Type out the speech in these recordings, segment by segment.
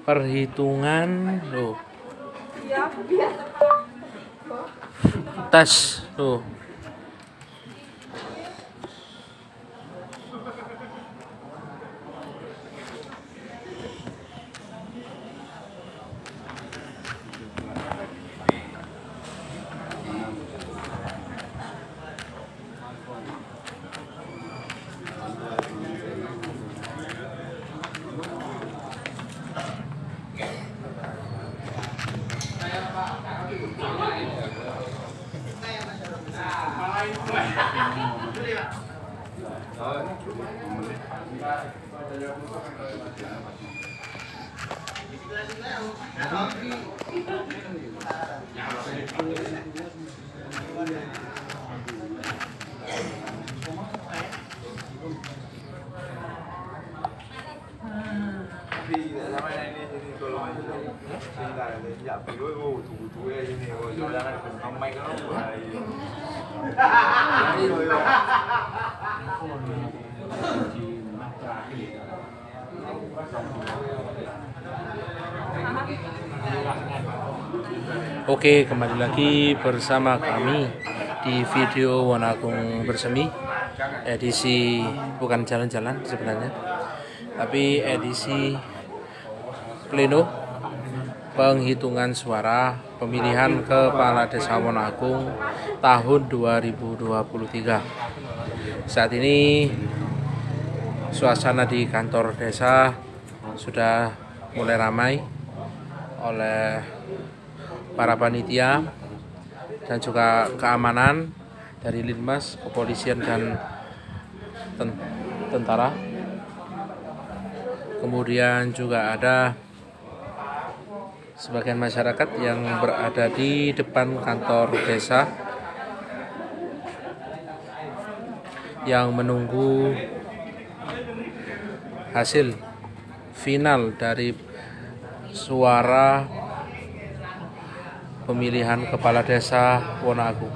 Perhitungan loh. Tes tuh. Oke, kembali lagi bersama kami di video Wonagung Bersemi, edisi bukan jalan-jalan sebenarnya, tapi edisi pleno penghitungan suara pemilihan Kepala Desa Wonagung tahun 2023. Saat ini suasana di kantor desa sudah mulai ramai oleh para panitia dan juga keamanan dari Linmas, kepolisian dan tentara. Kemudian juga ada sebagian masyarakat yang berada di depan kantor desa yang menunggu hasil final dari suara pemilihan Kepala Desa Wonagung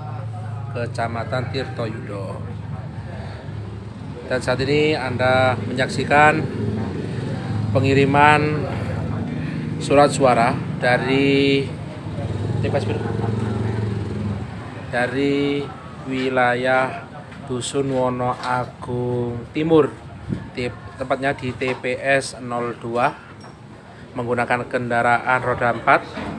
Kecamatan Tirtoyudo. Dan saat ini Anda menyaksikan pengiriman surat suara dari wilayah Dusun Wonoagung Timur, tepatnya di TPS 02, menggunakan kendaraan roda 4.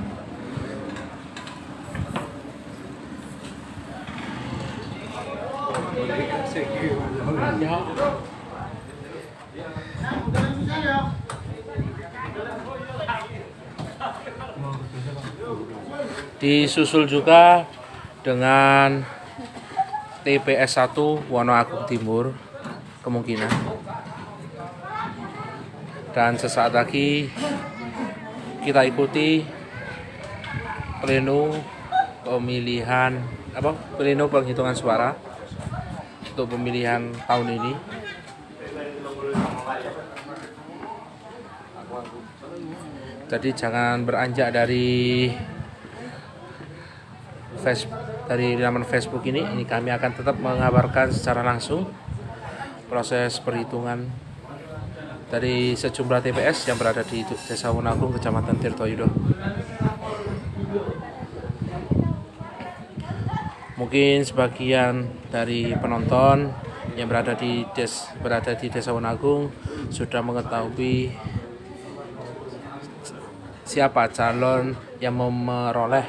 Disusul juga dengan TPS 1 Wonoagung Timur kemungkinan. Dan sesaat lagi kita ikuti pleno penghitungan suara untuk pemilihan tahun ini. Jadi jangan beranjak dari laman Facebook ini kami akan tetap mengabarkan secara langsung proses perhitungan dari sejumlah TPS yang berada di Desa Wonagung, Kecamatan Tirtoyudo. Mungkin sebagian dari penonton yang berada di Desa Wonagung sudah mengetahui siapa calon yang memperoleh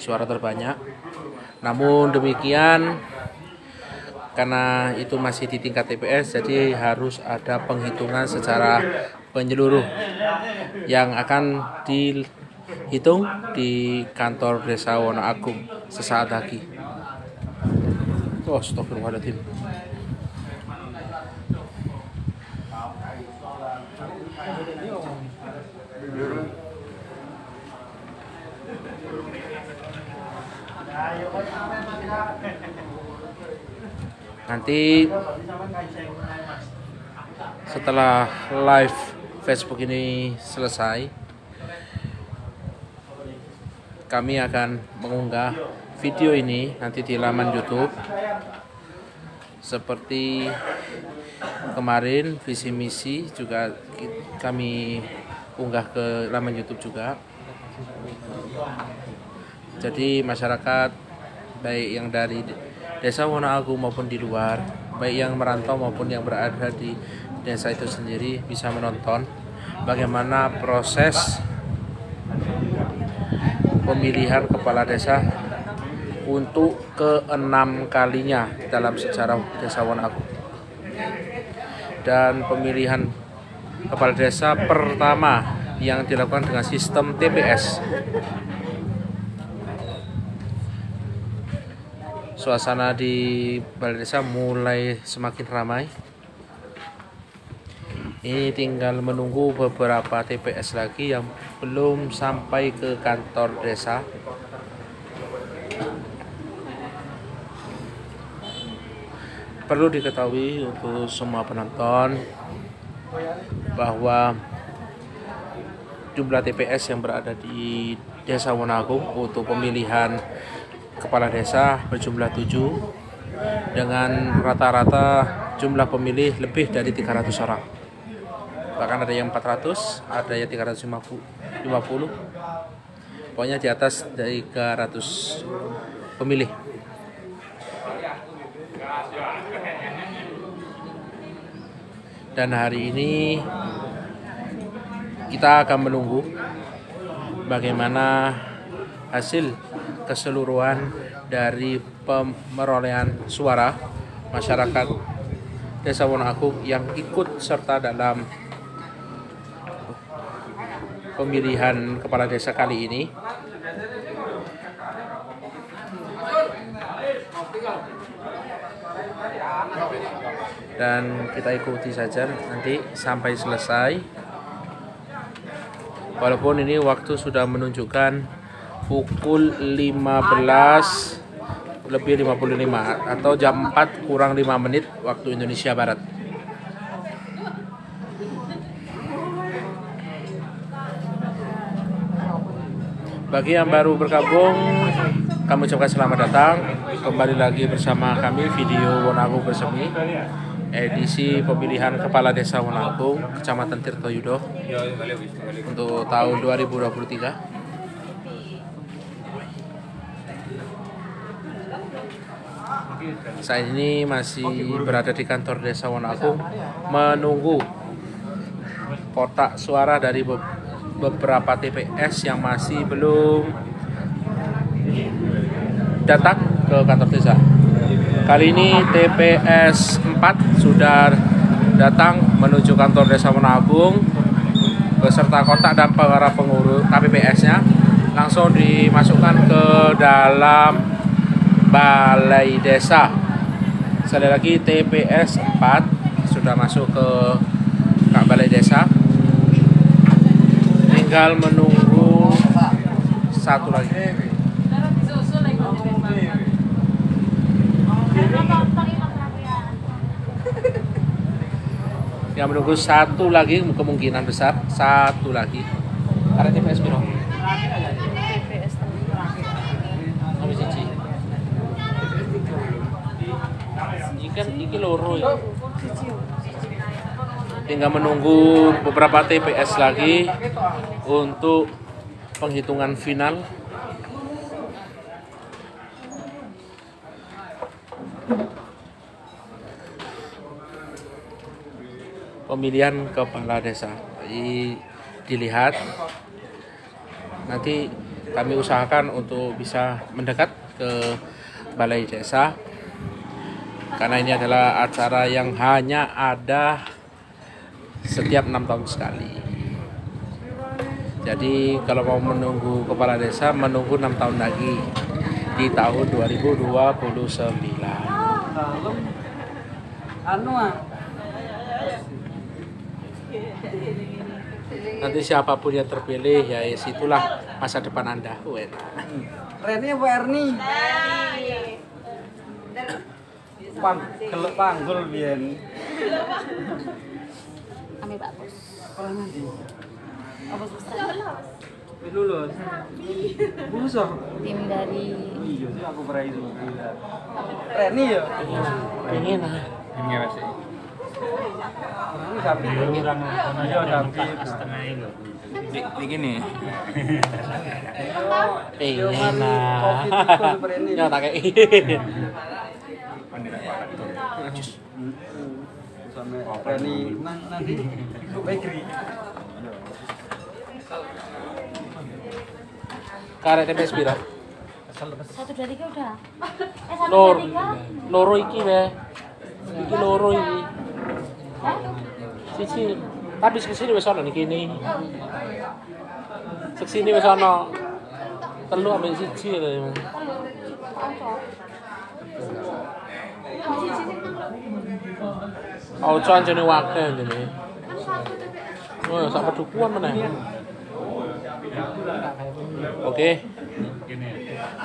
suara terbanyak. Namun demikian, karena itu masih di tingkat TPS, jadi harus ada penghitungan secara menyeluruh yang akan dihitung di kantor Desa Wonoagung sesaat lagi. Astagfirullahaladzim. Nanti setelah live Facebook ini selesai, kami akan mengunggah video ini nanti di laman YouTube seperti kemarin visi misi juga kami unggah ke laman YouTube juga. Jadi masyarakat baik yang dari Desa Wonoagung maupun di luar, baik yang merantau maupun yang berada di desa itu sendiri bisa menonton bagaimana proses pemilihan kepala desa untuk ke-6 kalinya dalam sejarah Desa Wonoagung. Dan pemilihan kepala desa pertama yang dilakukan dengan sistem TPS. Suasana di balai desa mulai semakin ramai. Ini tinggal menunggu beberapa TPS lagi yang belum sampai ke kantor desa. Perlu diketahui untuk semua penonton bahwa jumlah TPS yang berada di Desa Wonoagung untuk pemilihan kepala desa berjumlah 7 dengan rata-rata jumlah pemilih lebih dari 300 orang. Bahkan ada yang 400, ada yang 350. Pokoknya di atas dari 300 pemilih. Dan hari ini kita akan menunggu bagaimana hasil keseluruhan dari pemerolehan suara masyarakat Desa Wonoagung yang ikut serta dalam pemilihan kepala desa kali ini. Dan kita ikuti saja nanti sampai selesai. Walaupun ini waktu sudah menunjukkan pukul 15 lebih 55 atau jam 4 kurang 5 menit waktu Indonesia Barat. Bagi yang baru bergabung, kami ucapkan selamat datang. Kembali lagi bersama kami video Wonoagung Bersemi, edisi pemilihan kepala desa Wonoagung, Kecamatan Tirtoyudo untuk tahun 2023. Saat ini masih berada di kantor Desa Wonoagung menunggu kotak suara dari beberapa TPS yang masih belum datang ke kantor desa. Kali ini TPS 4 sudah datang menuju kantor Desa Wonoagung beserta kotak dan para pengurus KPPS-nya langsung dimasukkan ke dalam balai desa. Sekali lagi TPS 4 sudah masuk ke balai desa. Tinggal menunggu satu lagi. Yang menunggu satu lagi, kemungkinan besar satu lagi. Ada TPS biro. Iki loro ya. Tinggal menunggu beberapa TPS lagi untuk penghitungan final. Pemilihan kepala desa. Dilihat. Nanti kami usahakan untuk bisa mendekat ke balai desa. Karena ini adalah acara yang hanya ada setiap 6 tahun sekali. Jadi kalau mau menunggu kepala desa, menunggu 6 tahun lagi di tahun 2029. Nanti siapapun yang terpilih, ya situlah masa depan Anda. Reni apa Erni? Kelep panggul biyen. Ame Pak Bos. Kalau nanti. Apa susah? lulus. Busuk. Tim dari Iya sih aku pernah itu. Reni ya. Pengen ah. Ini masih. Ini sapi. Iya sapi. Setengah itu. Begini. Pengen ah. Kopi itu Reni. Ya tak kayak. Sampai Reni nanti bakery. Karet TPS pira? 1 2 3 udah. 1 Lor. 2 3. Loro iki be. Iki loro iki. Siji. Tapi kesini wis ana niki ini. Sini wis ana. Telu ambek siji lho. Ojo anjene wakil ngene. Oh, sak pedukuan meneh. Oke.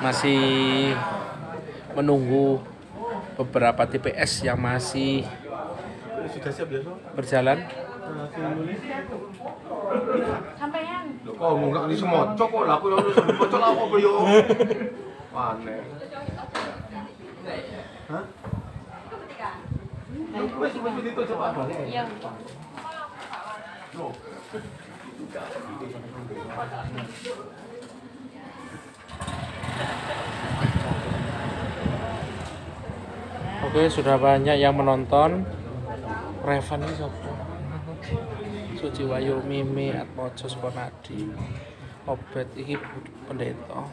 Masih menunggu beberapa TPS yang masih berjalan. Sampean. Lho kok enggak di semocok kok lah aku yo semocok lah apa yo. Aneh. Hah? Wes itu coba balik. Iya. Loh. Oke, sudah banyak yang menonton. Revan ini siapa? Suci Wayu, Mimi, Atmojo, Sponadi, Obet, iki pendeta.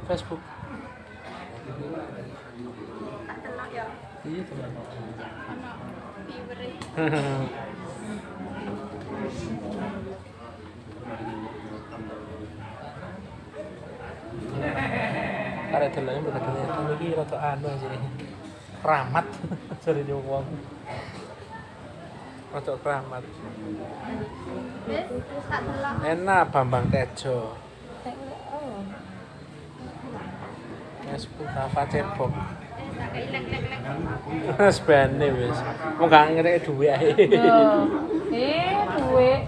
Facebook. Iya teman. Karek delane berkata iki rada anu aja. Keramat jare yo wong. Rada keramat. Enak Bambang Tejo. Wes Mustafa cebok. Wes bene wis. Wong gak ngerek dhuwit ae. Duit.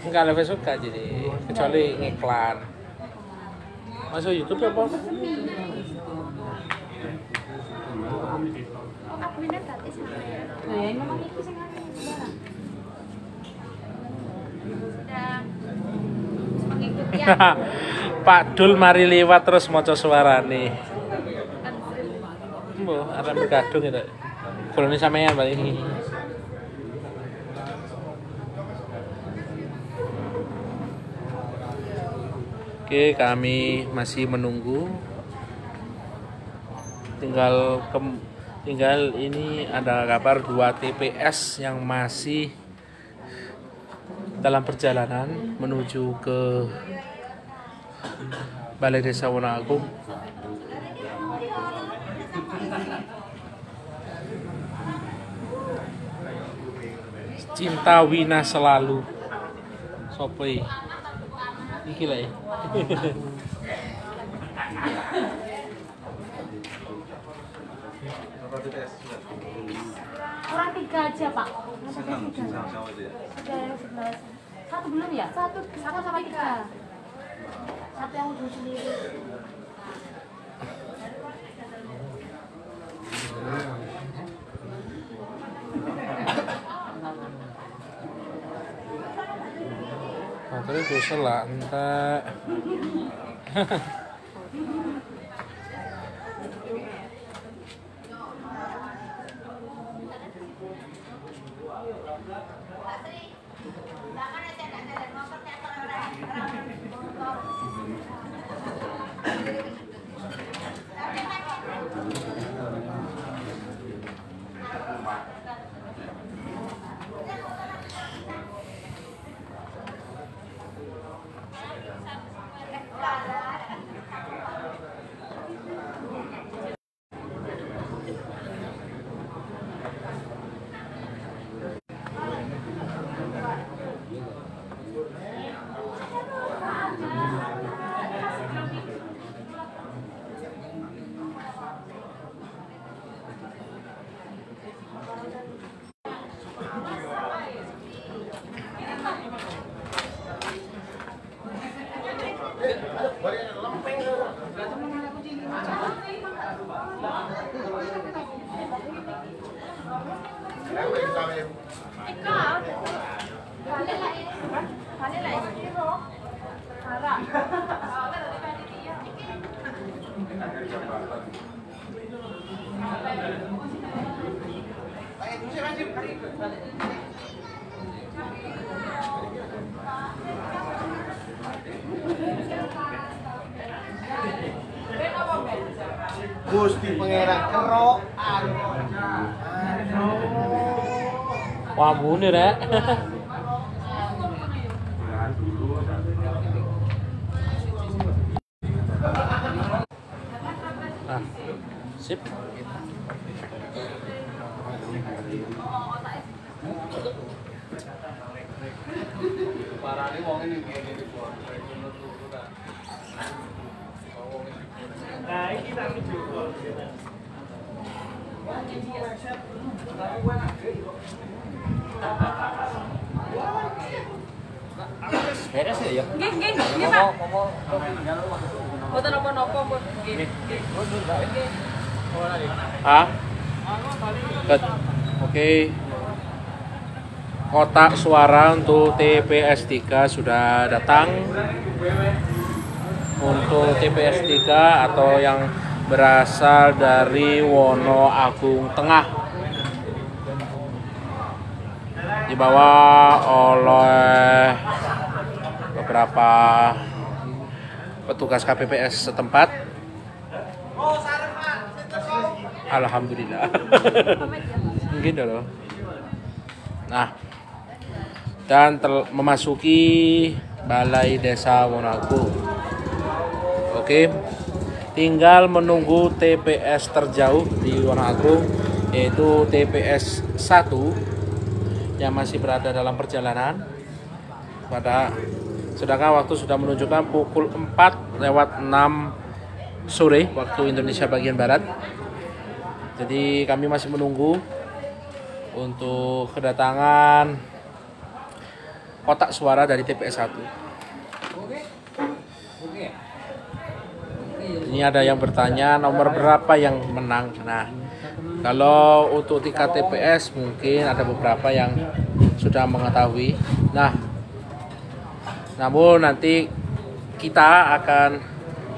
Enggak ada Facebook gak jadi kecuali ngiklan. Masuk YouTube apa? Nah, ini memang itu sing anu. Mengikuti Pak Dul mari liwat terus maca suarane. Mbok arep berkadung ya, Dak. Golone sampean balik iki. Oke, kami masih menunggu. Tinggal ini ada kabar 2 TPS yang masih dalam perjalanan menuju ke Balai Desa Wonoagung. Cinta Wina selalu. Sopo iki lah ya. Orang 3 aja, Pak. Sudah yang 11. Satu belum ya? Satu sama 3. Satu yang udah sendiri. Terus bisa lah entek. Gusti Pangeran kerokan. Wah, bunyi rek. Nah, sip. Parane wong ini ngene iki. Nah, iki tak video. Beres ya? Nggih, nggih, nggih, Pak. Mboten napa-napa, Mbok. Nggih. Ah? Oke. Kotak suara untuk TPS 3 sudah datang. Untuk TPS 3 atau yang berasal dari Wono Agung Tengah, dibawa oleh beberapa petugas KPPS setempat. Alhamdulillah. Mungkin loh. Nah, dan memasuki Balai Desa Wono Agung. Oke, tinggal menunggu TPS terjauh di Wono Agung, yaitu TPS 1 yang masih berada dalam perjalanan. Sedangkan waktu sudah menunjukkan pukul 4:06 sore waktu Indonesia bagian Barat. Jadi kami masih menunggu untuk kedatangan kotak suara dari TPS 1. Ini ada yang bertanya nomor berapa yang menang. Nah, kalau untuk tingkat TPS mungkin ada beberapa yang sudah mengetahui. Nah, namun nanti kita akan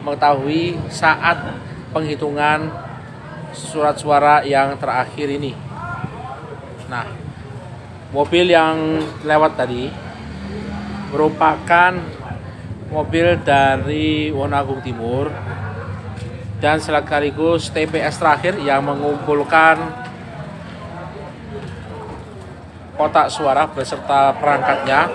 mengetahui saat penghitungan surat suara yang terakhir ini. Nah, mobil yang lewat tadi merupakan mobil dari Wono Agung Timur dan sekaligus TPS terakhir yang mengumpulkan kotak suara beserta perangkatnya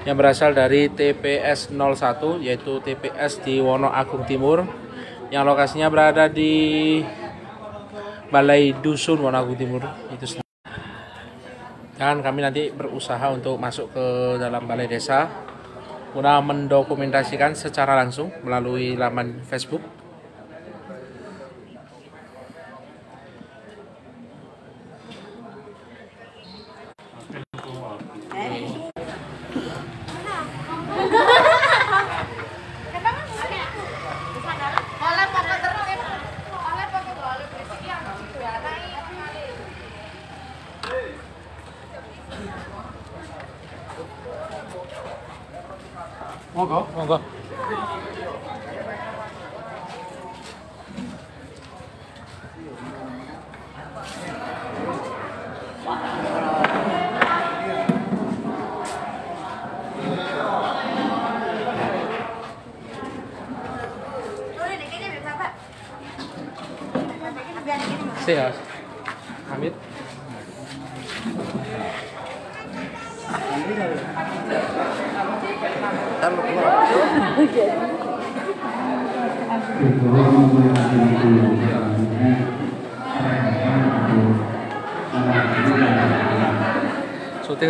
yang berasal dari TPS 01, yaitu TPS di Wono Agung Timur yang lokasinya berada di Balai Dusun Wono Agung Timur itu sendiri. Dan kami nanti berusaha untuk masuk ke dalam balai desa guna mendokumentasikan secara langsung melalui laman Facebook. Monggo. Monggo. Sehat. Amit.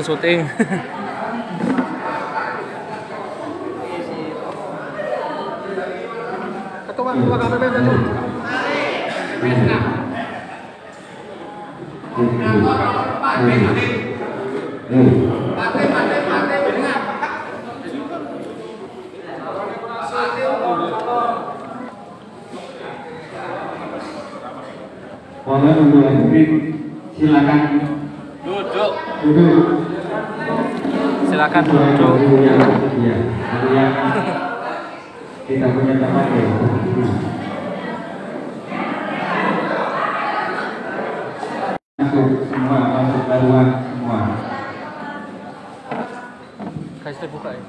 Syuting. Silakan Duduk. Silakan duduk. Kita punya teman ya. Masuk semua, masuk keluar semua. Kasih buka ya.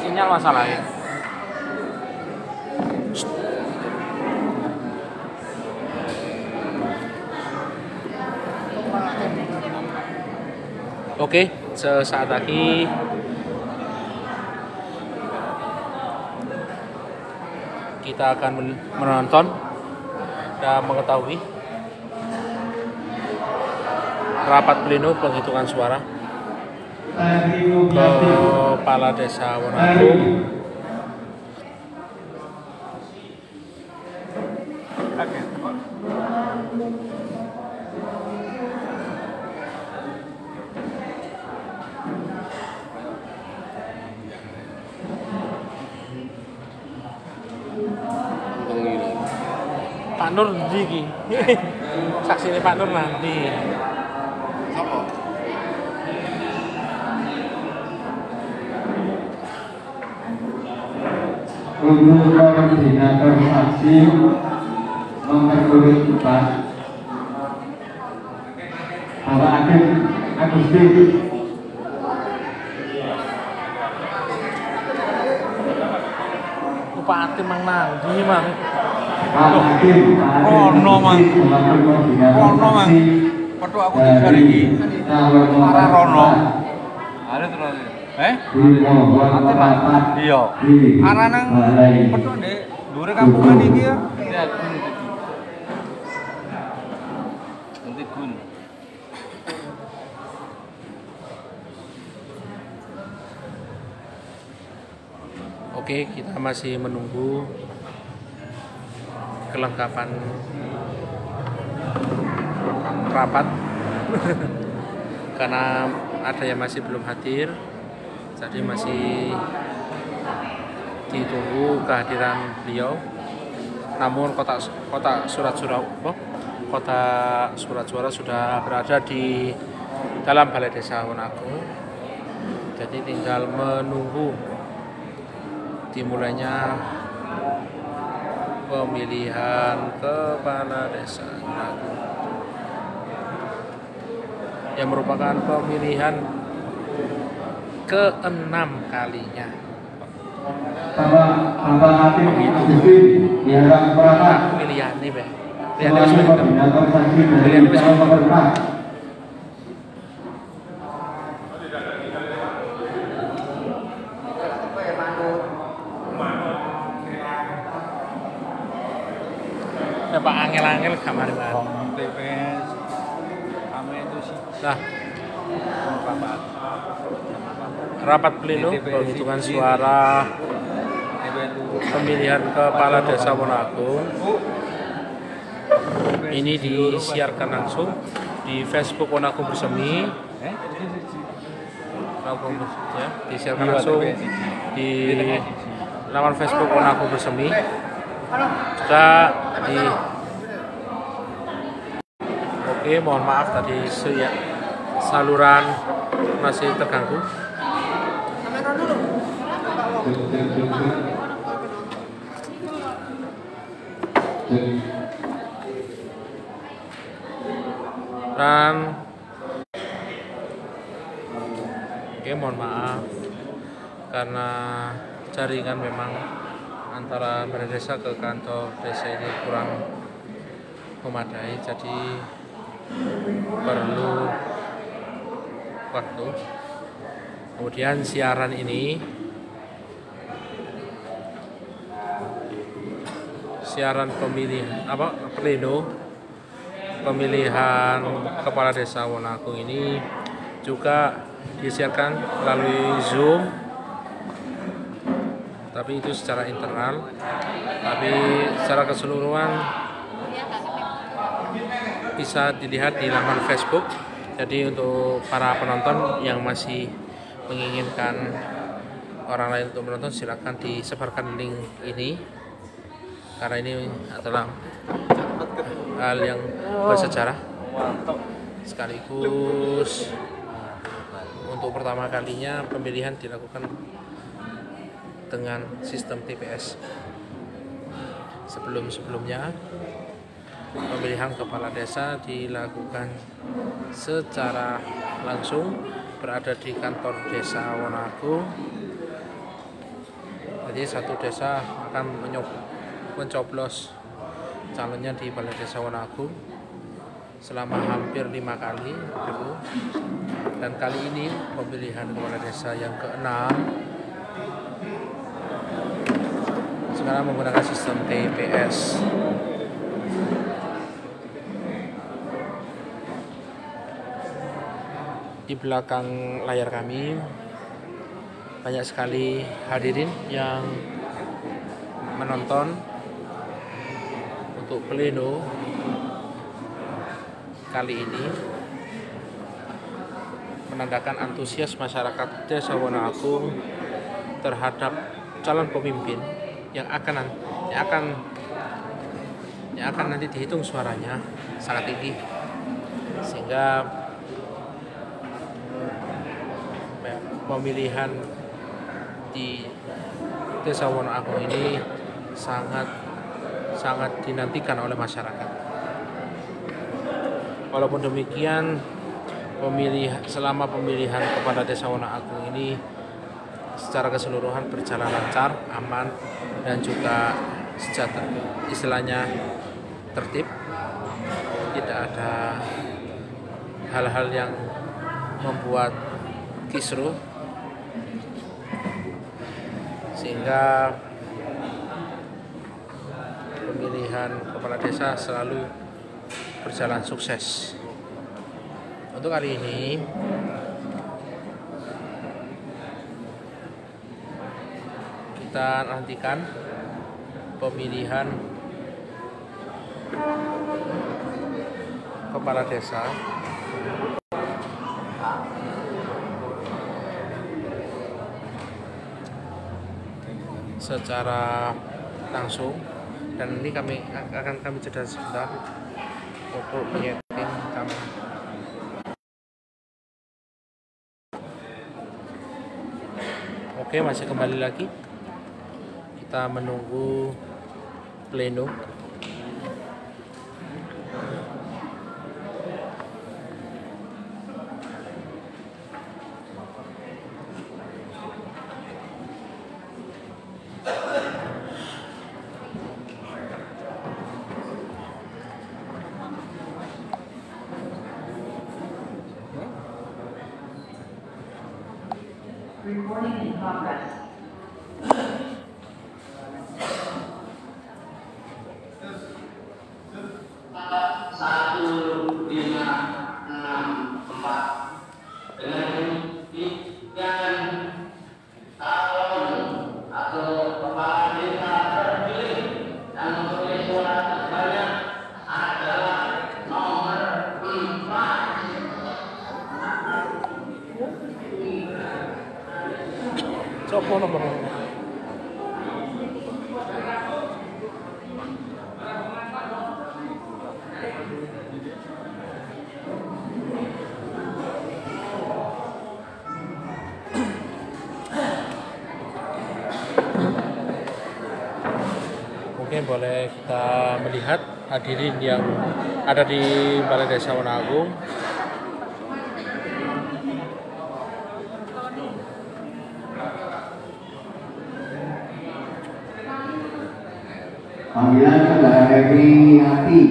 Sinyal masalahnya. Oke, sesaat lagi kita akan menonton dan mengetahui rapat pleno penghitungan suara Kepala Desa Wonagung. Pak Nur ndi iki? Saksine Pak Nur nanti. Sapa? Untuk koordinator aksi nomor urut 4 Bapak Agustin. Bupati mang nandi mang. Rono mang. Rono mang. Foto aku di hari ini. Para Rono. Ada terus. Iya. Arah nang foto deh. Dure kampungan iki ya. Nanti gun. Oke, kita masih menunggu kelengkapan rapat karena ada yang masih belum hadir, jadi masih ditunggu kehadiran beliau. Namun kota surat suara sudah berada di dalam Balai Desa Wonagung, jadi tinggal menunggu dimulainya pemilihan kepala desa Wonagung yang merupakan pemilihan ke-6 kalinya. Pemilihan nih, Be. Pak angel-angel kamar TPS kami itu sih. Nah, rapat pleno penghitungan suara pemilihan kepala desa Wonagung ini disiarkan langsung di Facebook Wonagung Bersemi. Ya, disiarkan langsung di laman Facebook Wonagung Bersemi. Juga di Oke, mohon maaf tadi saluran masih terganggu. Dan oke, mohon maaf karena jaringan memang antara balai desa ke kantor desa ini kurang memadai, jadi perlu waktu. Kemudian siaran ini pleno pemilihan kepala desa Wonagung ini juga disiarkan melalui Zoom, tapi itu secara internal. Tapi secara keseluruhan bisa dilihat di laman Facebook. Jadi untuk para penonton yang masih menginginkan orang lain untuk menonton, silakan disebarkan link ini, karena ini adalah hal yang bersejarah. Sekaligus untuk pertama kalinya pemilihan dilakukan dengan sistem TPS. Sebelum-sebelumnya pemilihan kepala desa dilakukan secara langsung berada di kantor desa Wonoagung. Jadi satu desa akan mencoblos calonnya di Balai Desa Wonoagung selama hampir 5 kali gitu. Dan kali ini pemilihan kepala desa yang ke-6 sekarang menggunakan sistem TPS. Di belakang layar kami banyak sekali hadirin yang menonton untuk pleno kali ini, menandakan antusias masyarakat Desa Wonoagung terhadap calon pemimpin yang akan nanti dihitung suaranya sangat tinggi, sehingga pemilihan di Desa Wonoagung ini sangat dinantikan oleh masyarakat. Walaupun demikian, selama pemilihan kepala Desa Wonoagung ini secara keseluruhan berjalan lancar, aman, dan juga sejahtera, istilahnya tertib. Tidak ada hal-hal yang membuat kisruh, sehingga pemilihan kepala desa selalu berjalan sukses. Untuk kali ini kita nantikan pemilihan kepala desa secara langsung, dan ini akan kami jeda sebentar untuk menyeting kamera. Oke, masih kembali lagi kita menunggu pleno. Recording in progress. Sopo nomor? Mungkin boleh kita melihat hadirin yang ada di Balai Desa Wonoagung. Panggilan saudara Heviati.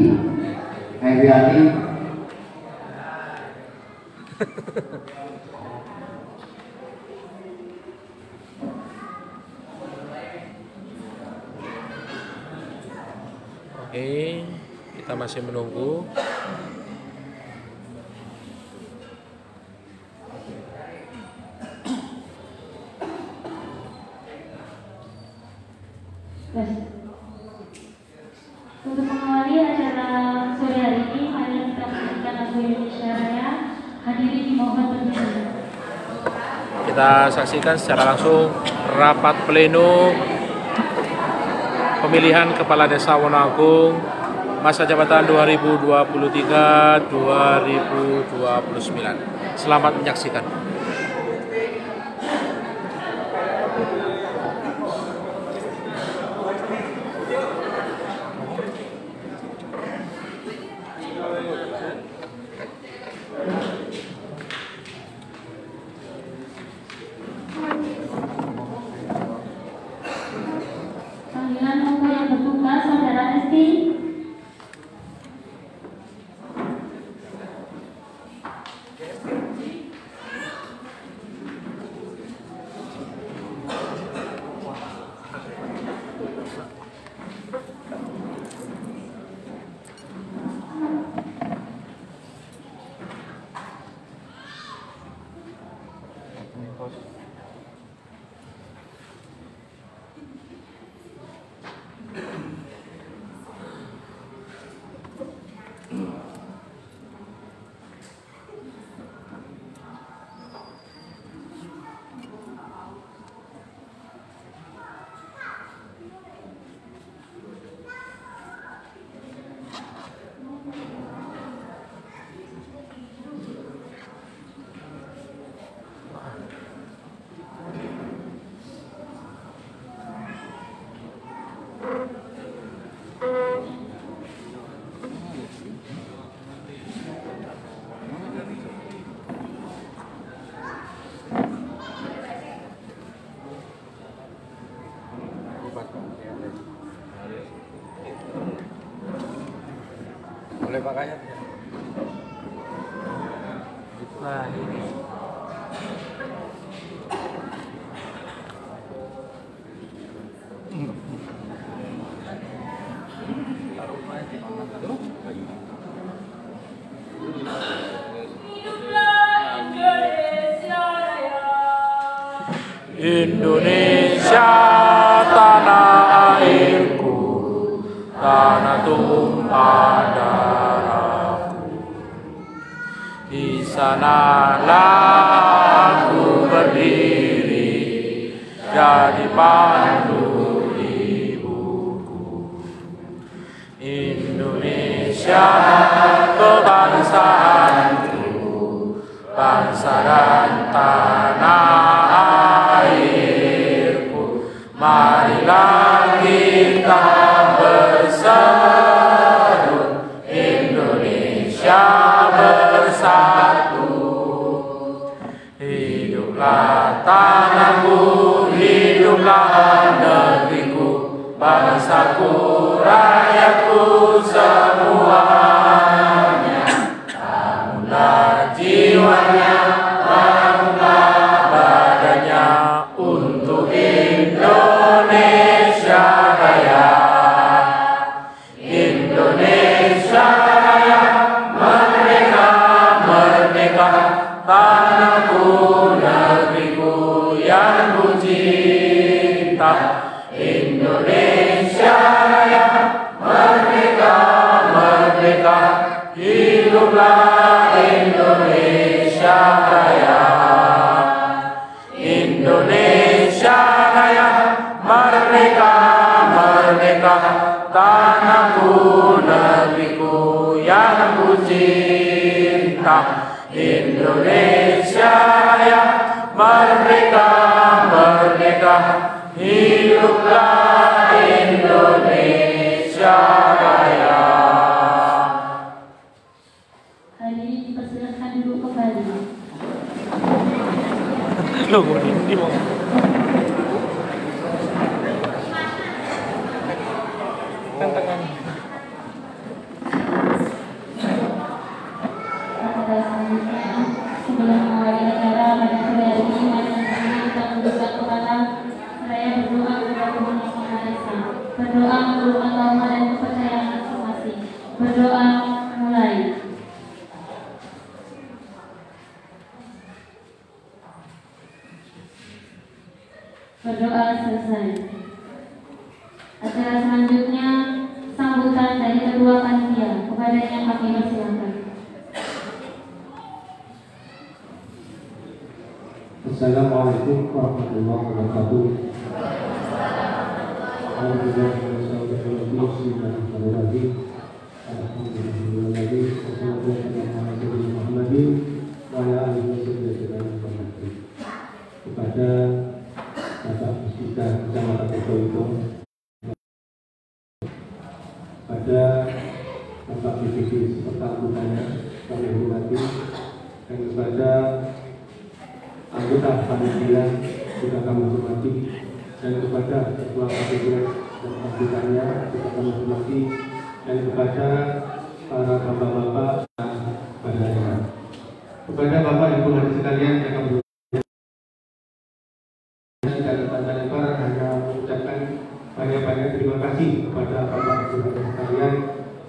Oke, kita masih menunggu. Untuk mengawali acara sore hari ini, mari kita menyanyikan lagu Indonesia Raya. Hadirin dimohon berdiri. Kita saksikan secara langsung rapat pleno pemilihan kepala Desa Wonoagung masa jabatan 2023-2029. Selamat menyaksikan. Panggilan untuk yang bertugas, Saudara Esti. Boleh pakainya. Nah, ini. Indonesia tanah airku, tanah tumpah darahku. Di sanalah aku berdiri, jadi pandu ibuku. Indonesia kebangsaanku, bangsa dan tanah airku. Marilah kita berseru, Indonesia bersatu. Hiduplah tanahku, hiduplah negeriku, bangsaku, rakyatku semuanya. Bangunlah jiwanya, bangunlah badannya untuk Indonesia Raya. Indonesia Raya, merdeka, merdeka, tanahku, negeriku yang ku cinta. Indonesia Raya, merdeka, merdeka, hiduplah Indonesia Raya. Indonesia Raya, merdeka, merdeka, tanahku, negeriku yang ku cinta. Indonesia Raya, merdeka, merdeka, hiduplah Indonesia Raya. Hadirin dipersilakan duduk kembali. Loh, ini mau. Pada selanjutnya, sebelum mengawali acara pada sore hari ini, mari kita tundukkan kepala seraya berdoa kepada Tuhan Yang Maha Esa. Berdoa menurut agama dan kepercayaan masing-masing. Berdoa mulai. Berdoa selesai. Acara selanjutnya sambutan dari kedua panitia. Kepadanya kami persilakan. Assalamualaikum warahmatullahi wabarakatuh. Bismillahirrahmanirrahim. hormati, dan kepada anggota panitia juga kami hormati, dan kepada ketua KPPS dan anggotanya juga kami hormati, dan kepada para bapak-bapak dan kepada bapak ibu dan sekalian yang kami dan tanda lebar hanya mengucapkan banyak-banyak terima kasih kepada bapak ibu dan sekalian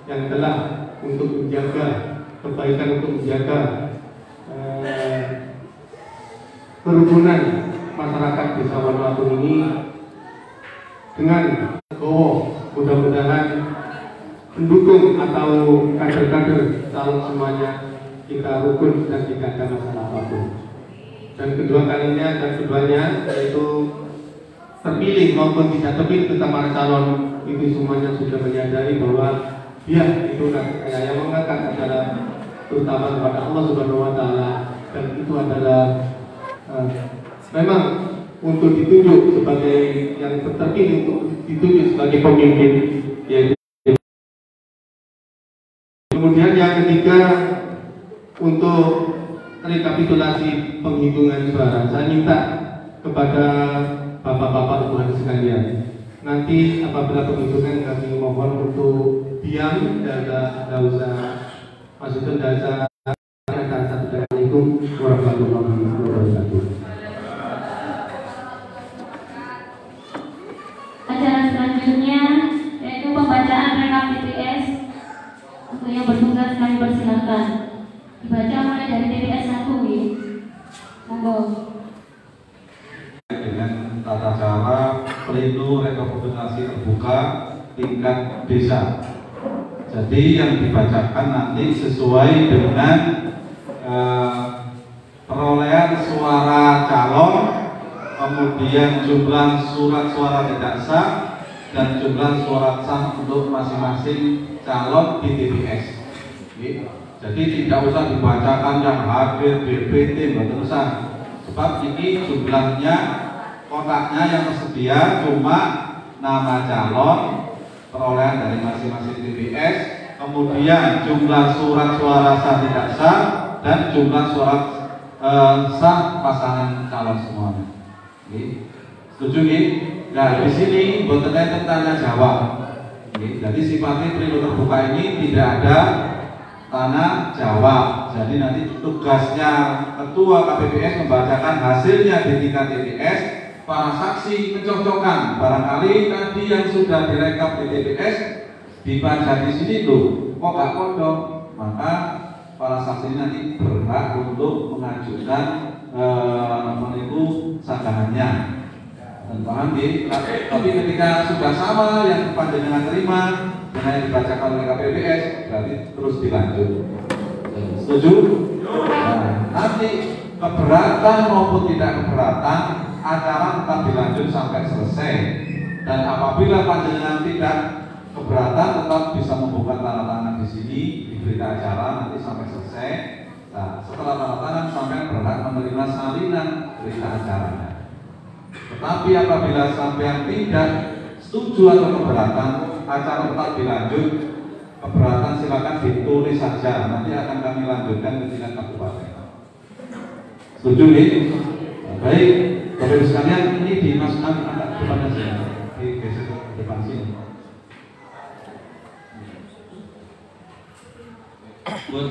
yang telah untuk menjaga kebaikan, untuk menjaga kerukunan masyarakat Desa Wonoagung ini dengan legowo. Mudah-mudahan pendukung atau kader-kader tahun semuanya kita rukun dan tidak ada masalah apapun. Dan keduanya yaitu terpilih maupun tidak terpilih bersama calon itu semuanya sudah menyadari bahwa dia itu yang mengangkat adalah terutama kepada Allah Subhanahu Wa Taala, dan itu adalah memang untuk ditunjuk sebagai yang terpilih, untuk ditunjuk sebagai pemimpin. Yaitu kemudian yang ketiga, untuk rekapitulasi penghitungan suara, saya minta kepada bapak-bapak ibu sekalian, nanti apabila penghitungan kami mohon untuk diam dan tidak usah maksudnya tidak usah. Assalamualaikum warahmatullahi wabarakatuh. Acara selanjutnya yaitu pembacaan rekap TPS. Untuk yang bertugas kami persilakan dibaca mulai dari TPS 1 ya. Monggo. Dengan tata cara pleno rekapitulasi terbuka tingkat desa. Jadi yang dibacakan nanti sesuai dengan perolehan suara calon, kemudian jumlah surat suara tidak sah, dan jumlah surat sah untuk masing-masing calon di TPS. Jadi tidak usah dibacakan yang hadir DPT, betul usah. Sebab ini jumlahnya, kotaknya yang tersedia cuma nama calon, perolehan dari masing-masing TPS, kemudian jumlah surat suara sah tidak sah, dan jumlah surat sah pasangan calon semuanya. Setuju nih? Nah di sini buat tanya jawab. Jadi sifatnya pleno terbuka ini tidak ada tanya jawab. Jadi nanti tugasnya ketua KPPS membacakan hasilnya di tingkat TPS. Para saksi mencocokkan, barangkali tadi yang sudah direkap di TPS dibaca di sini loh, kok gak kodok, maka para saksi nanti berhak untuk mengajukan menipu sanggahannya. Dan paham ya? Tapi ketika sudah sama yang panjenengan terima dengan yang dibacakan oleh KPPS, berarti terus dilanjut. Setuju? Nah, nanti keberatan maupun tidak keberatan, acara tetap dilanjut sampai selesai. Dan apabila panjenengan tidak keberatan, tetap bisa membuka tanda tangan di sini di berita acara nanti sampai selesai. Nah, setelah tanda tangan sampai berhak menerima salinan berita acaranya. Tetapi apabila sampai tidak setuju atau keberatan, acara tetap dilanjut. Keberatan silakan ditulis saja, nanti akan kami lanjutkan ke tingkat kabupaten. Setuju nih? Nah, baik, Bapak Ibu sekalian, ini dimasukkan agak depan sini, digeser ke depan sini. Buat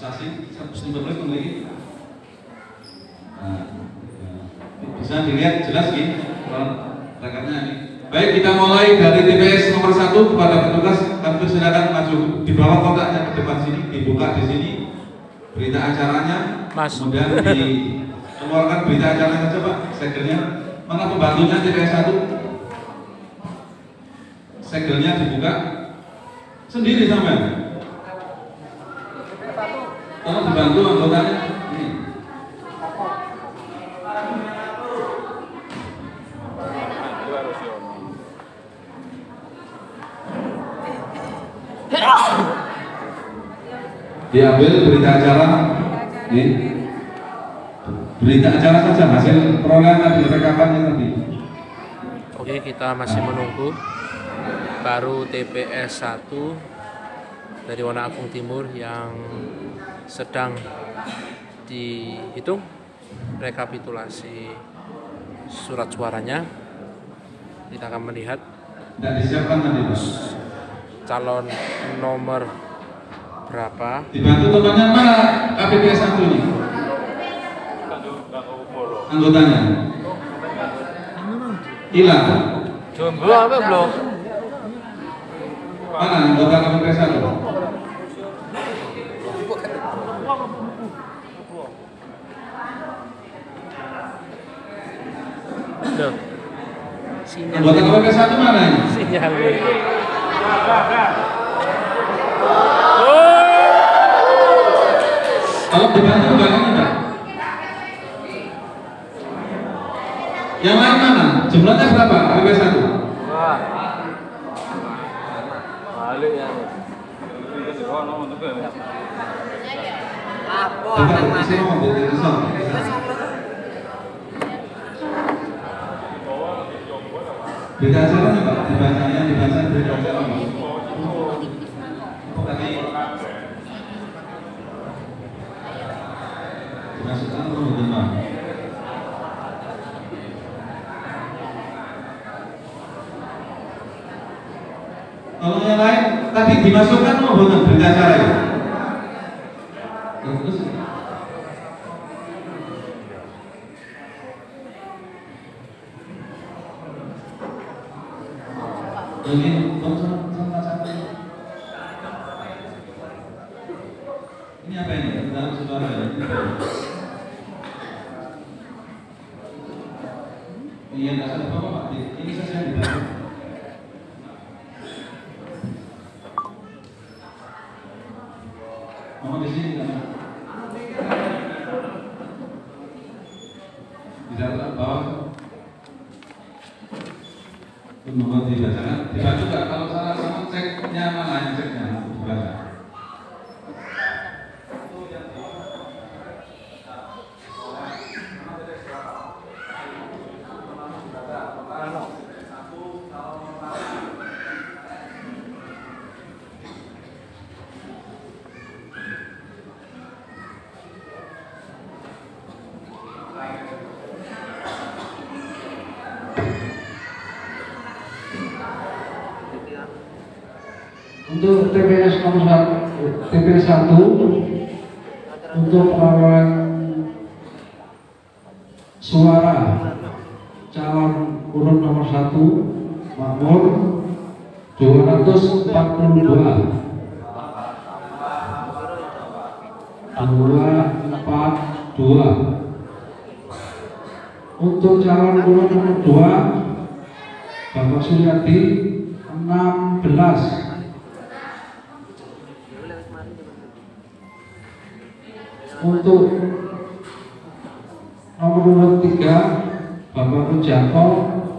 saksi, satu menit lagi. Bisa dilihat jelas nih, rekapnya ini. Baik, kita mulai dari TPS nomor 1 kepada petugas. Kami silakan maju di bawah kotaknya ke depan sini, dibuka di sini berita acaranya, Mas. kemudian dikeluarkan berita acaranya saja Pak, segelnya. Mana pembantunya TPS 1? Segelnya dibuka sendiri sampai. Tolong dibantu anggotanya. Ini. Diambil berita acara, ini berita acara saja hasil perolehan tadi, rekapannya tadi. Oke, kita masih menunggu. Baru TPS 1 dari Wonoagung Timur yang sedang dihitung rekapitulasi surat suaranya. Kita akan melihat Tidak disiapkan tadi Pak. calon nomor berapa. Dibantu temannya mana KPPS 1 ini? Anggotanya hilang. Jomblo apa belum? Mana anggota KPPS 1? Loh, sinyal Anggota KPPS 1 mana ini? sinyal. Kalau dibantu belakangnya Pak. Yang lain mana? Jumlahnya berapa KPPS 1? Wah. Balik ya. Coba isi ngomong di sana. Berita acara nih Pak, dibaca berita acara Pak. Tadi dimasukkan atau bukan Pak? Kalau yang lain tadi dimasukkan mau bukan berita acara ya? Terus ini ini apa ini? Dalam suara ya? Iya, nggak salah apa Pak. Ini saja yang dibantu. Mau di sini kan? Di dalam bawah. Mohon dibacakan. Dibantu nggak? Kalau salah sama ceknya mana yang ceknya? Dibaca. Untuk TPS nomor 1, TPS 1 untuk perawat suara calon urut nomor 1 makmur 242 untuk calon urut nomor 2 Bapak Suryadi 16. Untuk nomor urut 3 Bapak Rujanto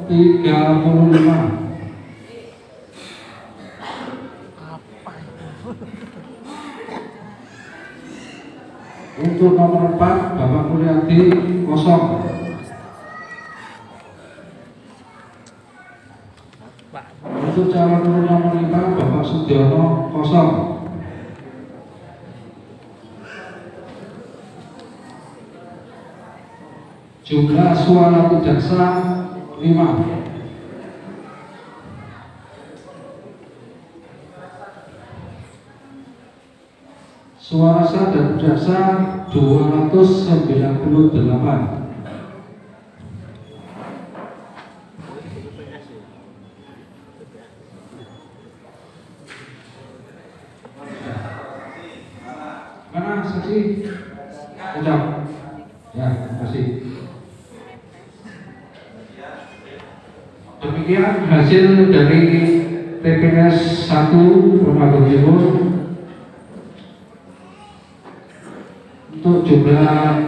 35. Untuk nomor 4 Bapak Mulyadi 0. Untuk calon nomor 5 Bapak Sudiono 0. Jumlah suara tidak sah 5. Suara sah dan tidak sah 298. Mana saksi? Ucap. Ya, terima kasih. Demikian hasil dari TPS 1 Wonoagung Timur. Untuk jumlah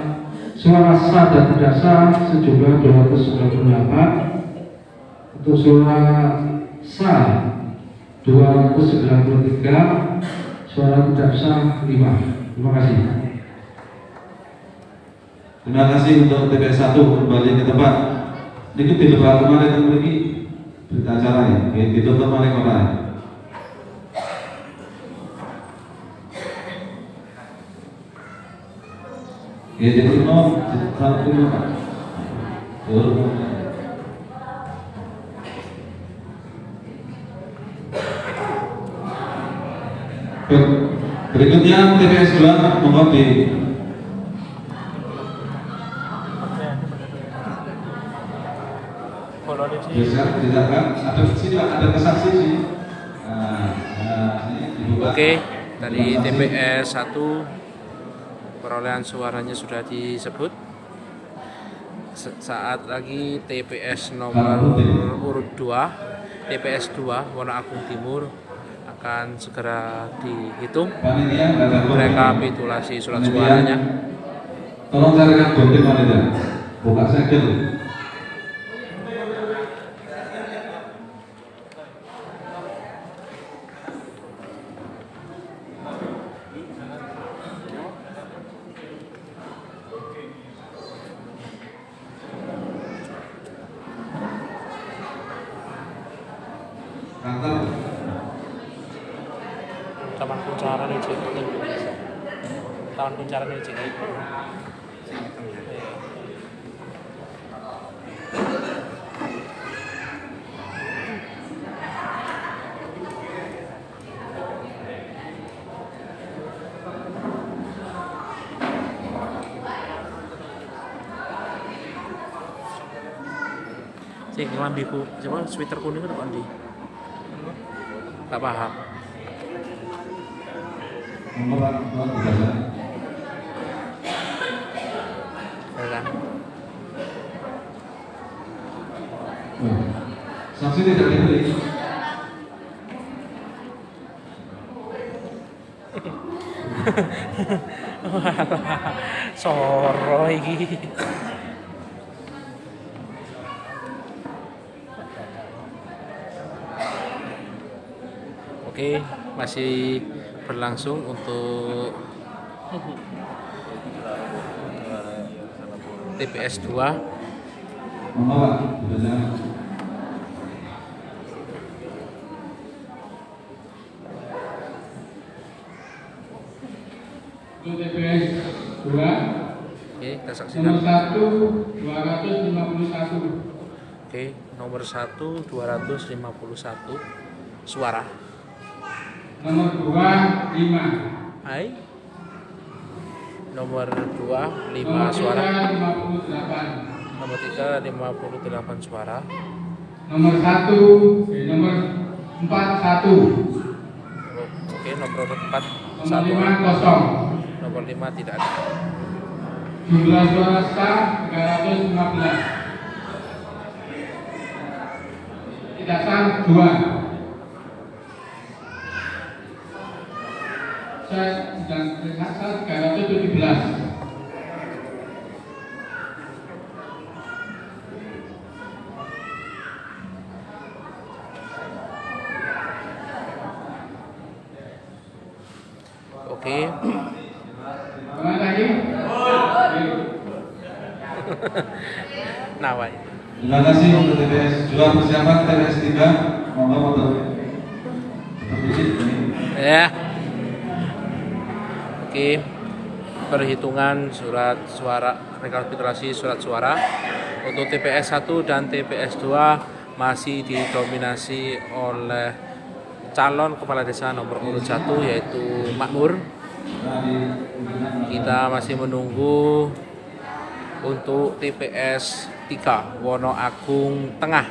suara sah dan tidak sah sejumlah 298. Untuk suara sah 293, suara tidak sah 5. Terima kasih. Terima kasih untuk TPS 1 kembali ke tempat. Ini di luar kemarin lagi berita acara ya, ditutup oleh orang. Ya, jadi mau satu dulu Pak. Berikutnya TPS 2 monggo di bisa dijaga. Ada di sini Pak, ada kesaksi sih. Ini dibuka. Oke, dari TPS 1 perolehan suaranya sudah disebut. Saat lagi TPS nomor urut 2, TPS 2 Wonoagung Timur akan segera dihitung rekapitulasi surat suaranya. Tolong carikan gunting panitia. Buka segel. Kantor. Taman kuncaran ini cek. Taman kuncaran ini cek. Cek lambiku, coba sweater kuning itu apa nih? Tak paham. Ya kan? Saksi tidak diberi. Soro iki. Oke, masih berlangsung untuk TPS 2. Monggo Pak, dibacakan. Untuk TPS 2 Oke, kita nomor saksikan. 1 251. Oke, nomor 1 251 suara. Nomor 2 5. Hai. Nomor 2 5 Nomor suara. 3 58. Nomor 3 58 suara. Nomor 1 nomor 4 1. Oke, nomor 4 Nomor 1. 5 kosong. Nomor 5 tidak ada. Jumlah suara sah 315. Tidak sah 2. Dan tidak sah 317. Oke. Kemana lagi? Nawai. Terima kasih untuk TPS 2. Persiapan TPS 3. Monggo motor. Seperti ini. Ya. Oke. Perhitungan surat suara, rekapitulasi surat suara untuk TPS 1 dan TPS 2 masih didominasi oleh calon kepala desa nomor urut 1 yaitu Makmur. Kita masih menunggu untuk TPS 3 Wonoagung Tengah.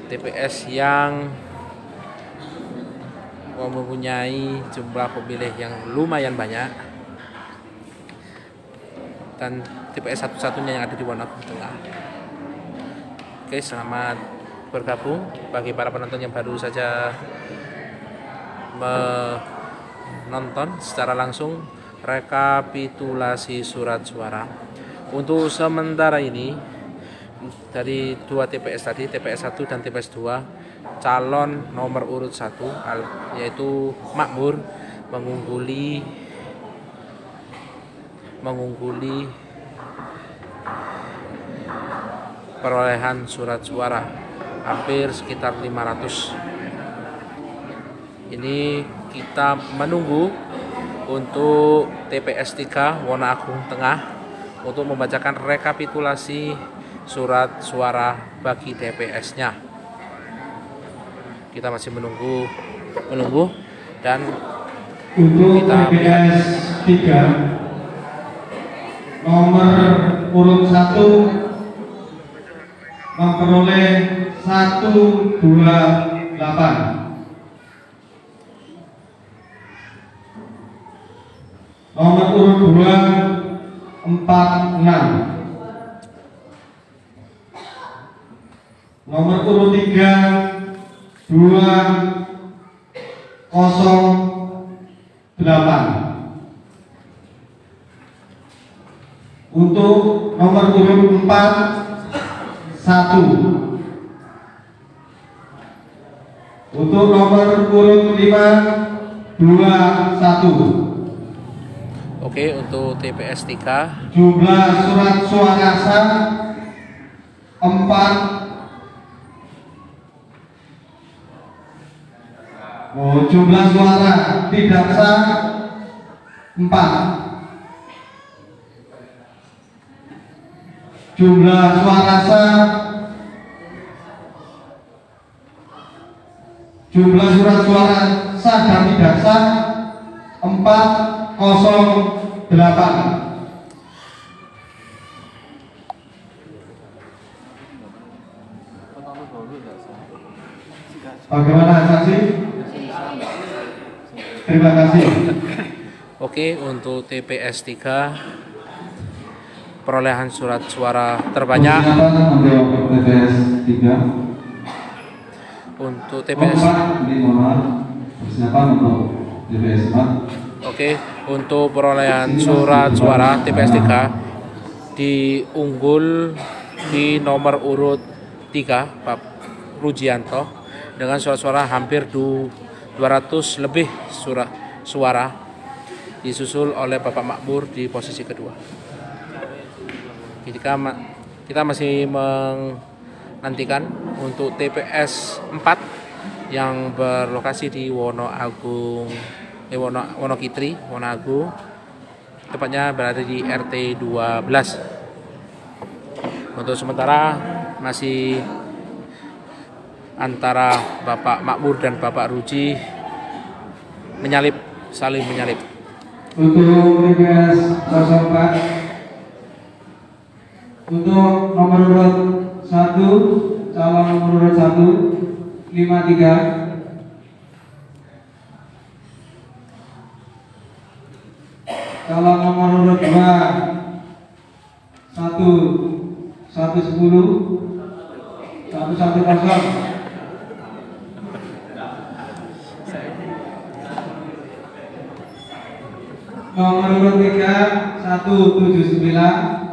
TPS yang mempunyai jumlah pemilih yang lumayan banyak dan TPS satu-satunya yang ada di Wonoagung Tengah. Oke, selamat bergabung bagi para penonton yang baru saja menonton secara langsung rekapitulasi surat suara. Untuk sementara ini dari 2 TPS tadi, TPS 1 dan TPS 2, calon nomor urut 1 yaitu Makmur mengungguli perolehan surat suara hampir sekitar 500. Ini kita menunggu untuk TPS 3 Wonoagung Tengah untuk membacakan rekapitulasi surat suara bagi TPS-nya. Kita masih menunggu dan Untuk kita TPS 3 nomor urut 1 memperoleh 128. Nomor urut 2 46. Nomor urut 3 208. Untuk nomor urut 4 1. Untuk nomor urut 5 21. Oke, untuk TPS 3 Jumlah surat suara sah 4. Jumlah suara tidak sah 4. Jumlah suara sah, jumlah surat suara sah dan tidak sah 408. Bagaimana saksi? Terima kasih. Oke, untuk TPS 3 perolehan surat suara terbanyak Untuk TPS 3. untuk TPS. Persiapan untuk TPS 4. Oke, untuk perolehan surat suara TPS 3 diunggul di nomor urut 3 Pak Rujianto dengan surat suara hampir 200 lebih suara, disusul oleh Bapak Makmur di posisi kedua. Kita masih menantikan untuk TPS 4 yang berlokasi di Wonokitri, Wonoagung, tepatnya berada di RT 12. Untuk sementara masih antara Bapak Makmur dan Bapak Ruji saling menyalip. Untuk TPS 04 untuk nomor urut 1 calon nomor urut 1 53. Calon nomor urut 2 1 110 110. Nomor urut 3 179.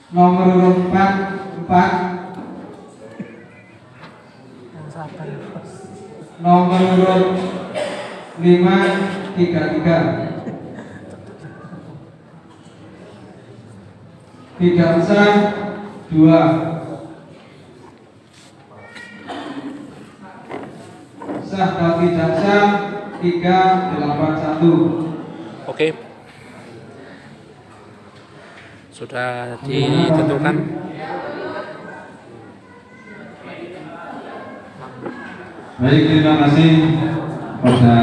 Nomor urut 4 nomor urut 5 33. Tidak sah 2. Sah dan tidak sah 381. Oke, sudah ditentukan. Baik, terima kasih pada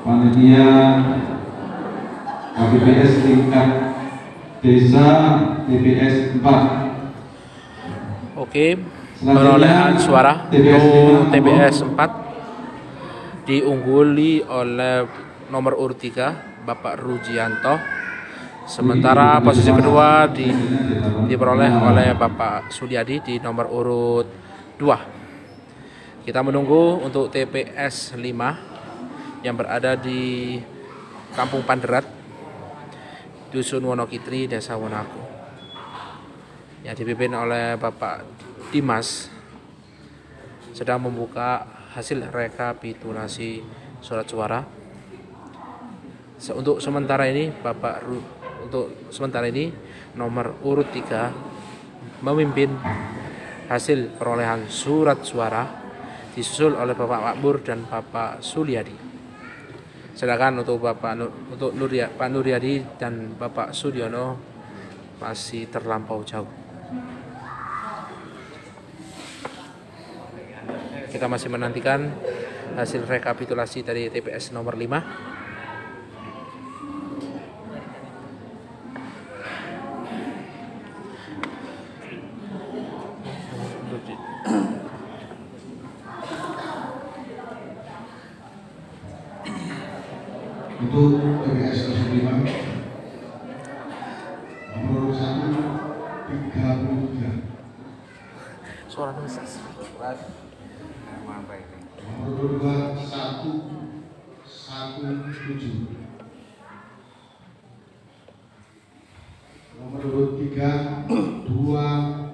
panitia KPPS tingkat desa TPS 4. Oke, perolehan suara untuk TPS 4 diungguli oleh nomor urut 3 Bapak Rujianto. Sementara posisi kedua diperoleh oleh Bapak Sudiadi di nomor urut 2. Kita menunggu untuk TPS 5 yang berada di Kampung Panderat, Dusun Wonokitri, Desa Wonoagung, yang dipimpin oleh Bapak Dimas, sedang membuka hasil rekapitulasi surat suara. Untuk sementara ini nomor urut 3 memimpin hasil perolehan surat suara disusul oleh Bapak Makmur dan Bapak Suliadi. Sedangkan untuk Pak Nuryadi dan Bapak Sudiono masih terlampau jauh. Kita masih menantikan hasil rekapitulasi dari TPS nomor 5. Untuk TPS 05 nomor 1 33, Suara nusa. nomor 2 117, nomor 3 204,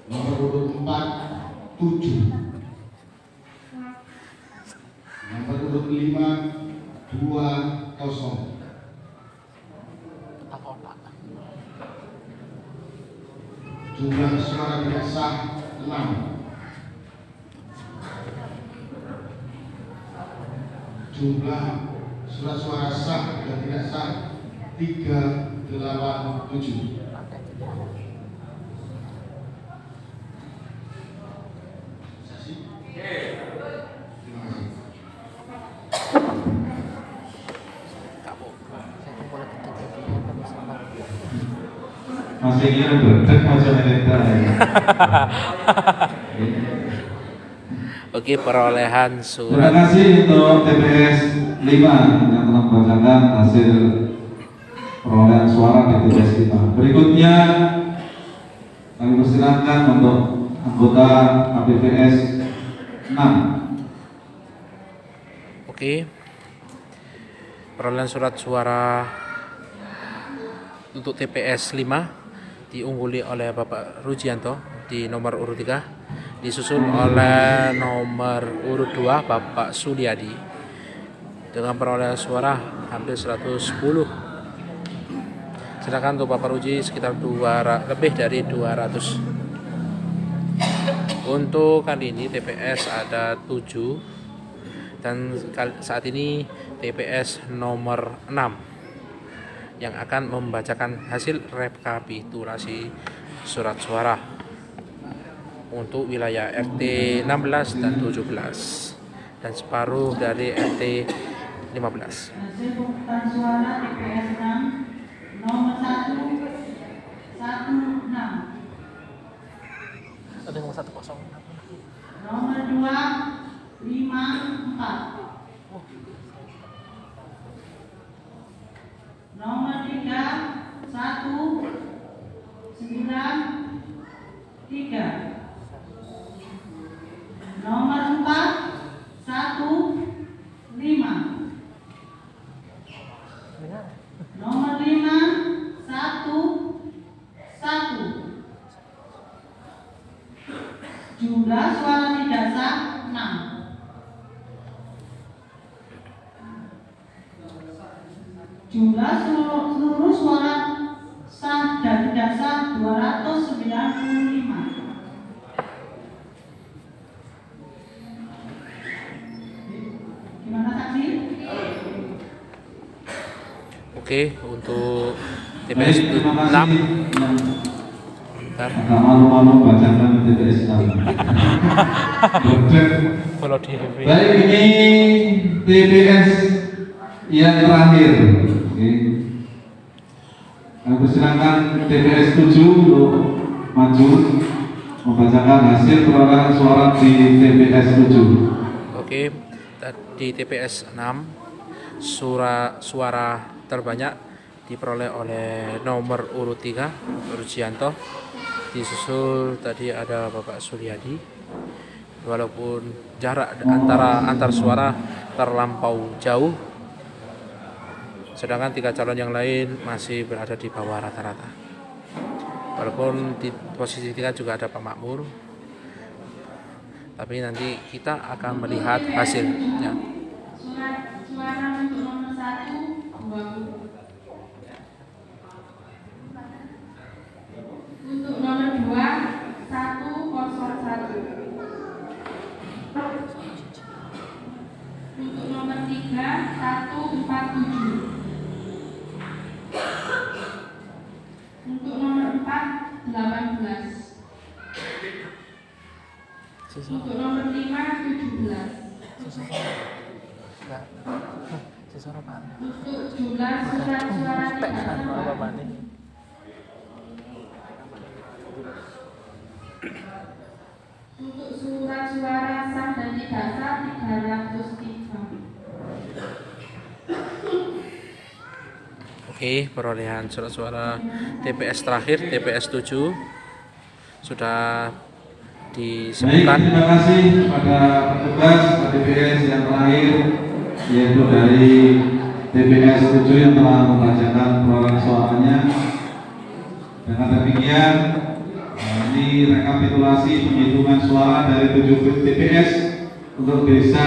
nomor 4 7, nomor urut 5 20, jumlah suara tidak sah 6, jumlah surat suara sah dan tidak sah 387. Masih ingin berdek macam kita ya. Oke, perolehan Terima surat. kasih untuk TPS 5 yang telah membacakan hasil perolehan suara di TPS 5. Berikutnya kami persilakan untuk anggota KPPS 6. Oke. Perolehan surat suara untuk TPS 5 diungguli oleh Bapak Rujianto di nomor urut 3, disusul oleh nomor urut 2 Bapak Suliadi dengan perolehan suara hampir 110. Sedangkan untuk Bapak Ruji sekitar lebih dari 200. Untuk kali ini TPS ada 7 dan saat ini TPS nomor 6 yang akan membacakan hasil rekapitulasi surat suara untuk wilayah RT 16 dan 17 dan separuh dari RT 15. Hasil pemungutan suara TPS 6 nomor 1 16, Ada nomor 10. nomor 2 54, nomor 3 1 9 3, nomor 4 1 5, nomor 5 1 1, jumlah suara tidak sah 6. Jumlah seluruh suara sah dan tidak sah 295. Gimana saksi? Oke, untuk TPS Baik, terima 6. kasih. Bentar. Agak malu-malu bacakan TPS 6. Berdek. Follow di HV. Baik, ini TPS yang terakhir. Oke. Kami persilakan TPS 7 untuk maju membacakan hasil perolehan suara di TPS 7. Oke, di TPS 6 suara terbanyak diperoleh oleh nomor urut 3 Rujianto, disusul tadi ada Bapak Suliadi. Walaupun jarak antar suara terlampau jauh, sedangkan 3 calon yang lain masih berada di bawah rata-rata. Walaupun di posisi 3 juga ada Pak Makmur, tapi nanti kita akan melihat hasilnya. Surat suara untuk nomor 1 20, Untuk nomor 5, 17. Untuk jumlah surat suara tidak sah. Untuk surat suara sah dan tidak sah 303. Oke, perolehan surat suara TPS terakhir, TPS 7 sudah Baik, disebutkan. terima kasih kepada petugas TPS yang terakhir, yaitu dari TPS 7 yang telah membacakan perolehan suaranya. Dengan demikian, ini rekapitulasi penghitungan suara dari 7 TPS untuk desa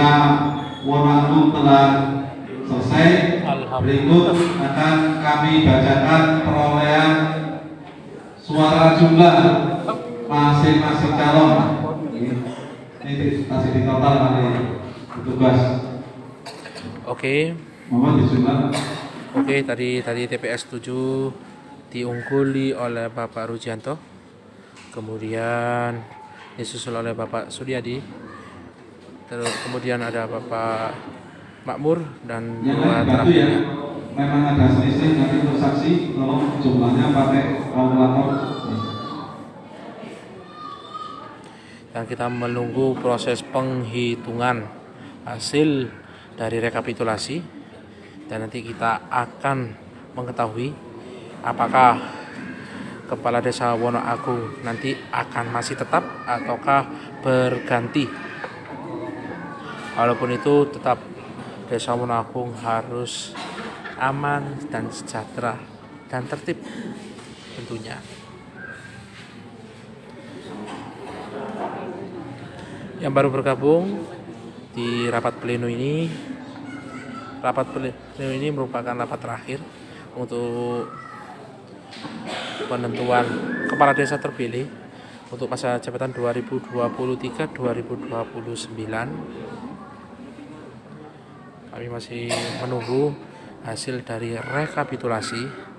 Wonoagung telah selesai. Berikut akan kami bacakan perolehan suara jumlah masing-masing calon. Ini masih di total oleh petugas. Oke. Mohon dijumlah. Oke, tadi TPS 7 diungguli oleh Bapak Rujianto. Kemudian disusul oleh Bapak Suryadi. Terus kemudian ada Bapak Makmur dan Yang dua lain bantu terakhir. ya. Memang ada selisih nanti untuk saksi, tolong jumlahnya pakai kalkulator. Dan kita menunggu proses penghitungan hasil dari rekapitulasi, dan nanti kita akan mengetahui apakah Kepala Desa Wonoagung nanti akan masih tetap ataukah berganti. Walaupun itu tetap Desa Wonoagung harus aman dan sejahtera dan tertib tentunya. Yang baru bergabung di rapat pleno ini, rapat pleno ini merupakan rapat terakhir untuk penentuan kepala desa terpilih untuk masa jabatan 2023-2029. Kami masih menunggu hasil dari rekapitulasi.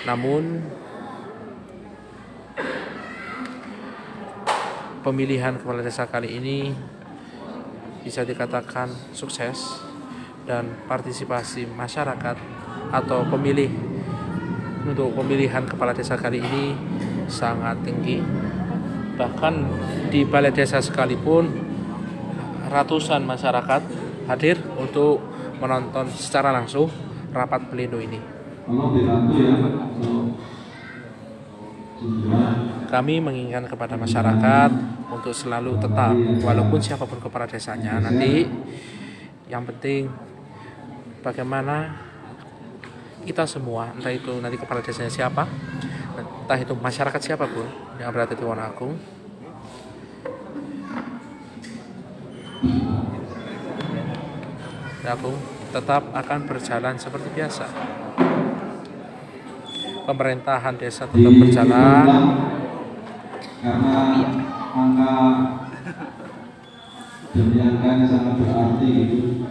Namun pemilihan kepala desa kali ini bisa dikatakan sukses, dan partisipasi masyarakat atau pemilih untuk pemilihan kepala desa kali ini sangat tinggi. Bahkan di balai desa sekalipun ratusan masyarakat hadir untuk menonton secara langsung rapat pleno ini. Kami menginginkan kepada masyarakat untuk selalu tetap, walaupun siapapun kepala desanya nanti, yang penting bagaimana kita semua, entah itu nanti kepala desanya siapa, entah itu masyarakat siapapun yang berada di Wonoagung, tetap akan berjalan seperti biasa. Pemerintahan desa tetap berjalan karena angka demi angkanya sangat berarti gitu.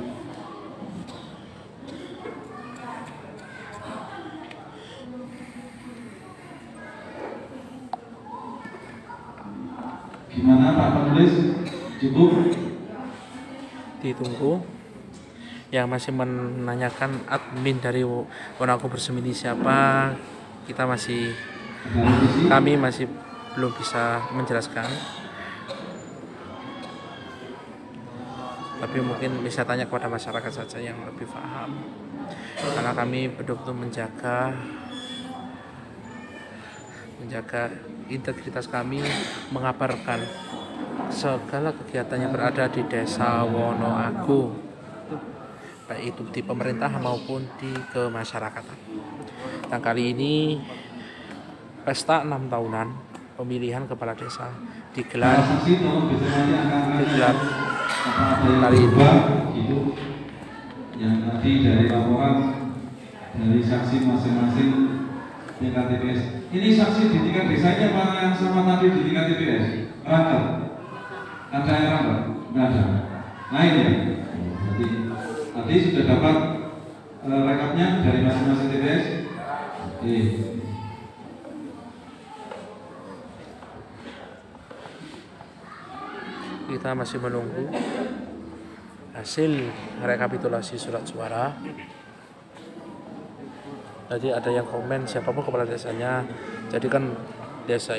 Gimana Pak Penulis? Cukup? Ditunggu. Yang masih menanyakan admin dari Wonoagung Bersemi siapa, kami masih belum bisa menjelaskan, tapi mungkin bisa tanya kepada masyarakat saja yang lebih paham, karena kami betul-betul menjaga integritas kami, mengabarkan segala kegiatan yang berada di Desa Wonoagung, baik itu di pemerintah maupun di kemasyarakatan. Dan kali ini pesta 6 tahunan pemilihan kepala desa digelar kali ini. Yang tadi dari laporan dari saksi masing-masing tingkat TPS. Ini saksi di tingkat desanya apa yang sama tadi di tingkat TPS? Rangkap. Ada yang rangkap? Nggak ada. Nah ini ya. Tadi sudah dapat rekapnya dari masing-masing TPS. Kita masih menunggu hasil rekapitulasi surat suara. Tadi ada yang komen siapapun kepala desanya, jadikan desa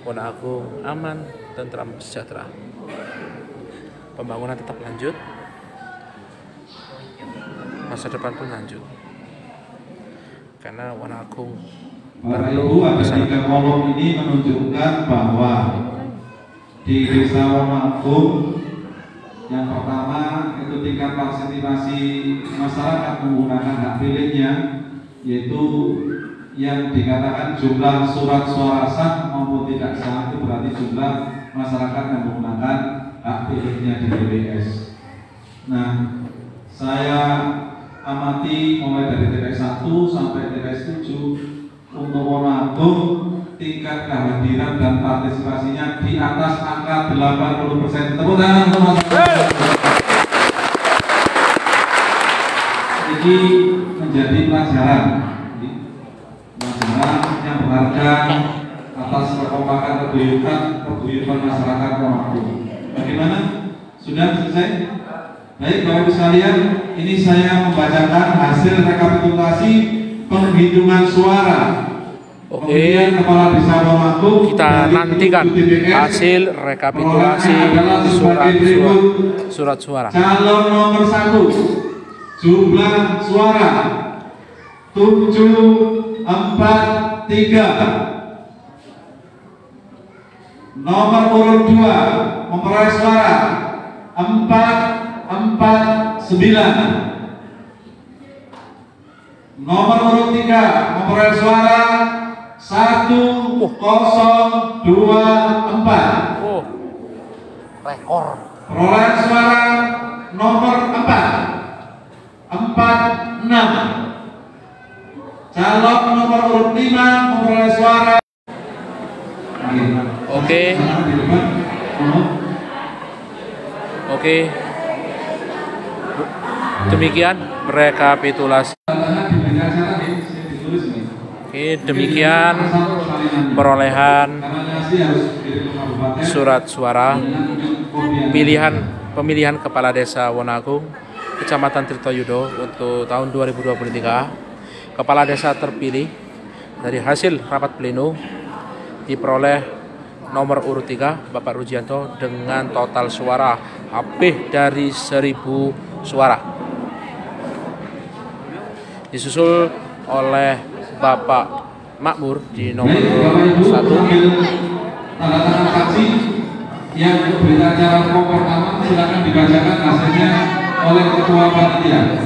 Wonoagung aman, tentram, sejahtera. Pembangunan tetap lanjut, masa depan pun lanjut, karena Wonoagung Bapak Ibu, ada 3 kolom ini menunjukkan bahwa di Desa Wonoagung yang pertama itu tingkat partisipasi masyarakat menggunakan hak pilihnya, yaitu yang dikatakan jumlah surat suara sah maupun tidak sah, itu berarti jumlah masyarakat yang menggunakan hak pilihnya di TPS. Nah, saya amati mulai dari TPS 1 sampai TPS 7 untuk Wonoagung tingkat kehadiran dan partisipasinya di atas angka 80%. Tepuk tangan untuk masyarakat. Ini menjadi pelajaran yang berharga atas kekompakan keguyuban masyarakat Wonoagung. Bagaimana? Sudah selesai? Baik Bapak Ibu sekalian, ini saya membacakan hasil rekapitulasi penghitungan suara. Oke, kita nantikan hasil rekapitulasi surat suara. Calon nomor 1, jumlah suara 743. Nomor urut 2 memperoleh suara 449. Nomor urut 3 memperoleh suara 1024. Oh, rekor. Perolehan suara nomor 46. Calon nomor urut 5 memperoleh suara. Oke. Demikian rekapitulasi. Oke, demikian perolehan surat suara pemilihan kepala desa Wonoagung, Kecamatan Tirtoyudo untuk tahun 2023. Kepala desa terpilih dari hasil rapat pleno diperoleh nomor urut 3 Bapak Rujianto dengan total suara lebih dari 1000 suara. Disusul oleh Bapak Makmur di nomor 1. Tanda tangan saksi yang berita acara pokok pertama silakan dibacakan hasilnya oleh Ketua Panitia.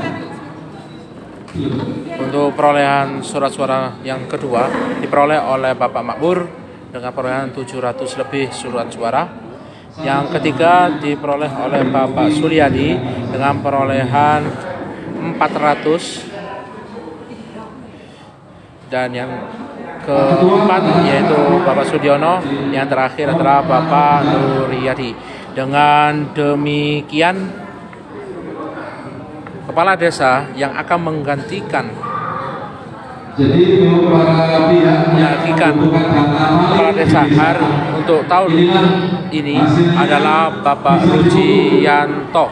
Untuk perolehan surat suara yang kedua diperoleh oleh Bapak Makmur dengan perolehan 700 lebih surat suara. Yang ketiga diperoleh oleh Bapak Suryadi dengan perolehan 400. Dan yang keempat yaitu Bapak Sudiono, yang terakhir adalah Bapak Nuryadi. Dengan demikian kepala desa yang akan menggantikan kepala desa hari untuk tahun ini adalah Bapak Rujianto.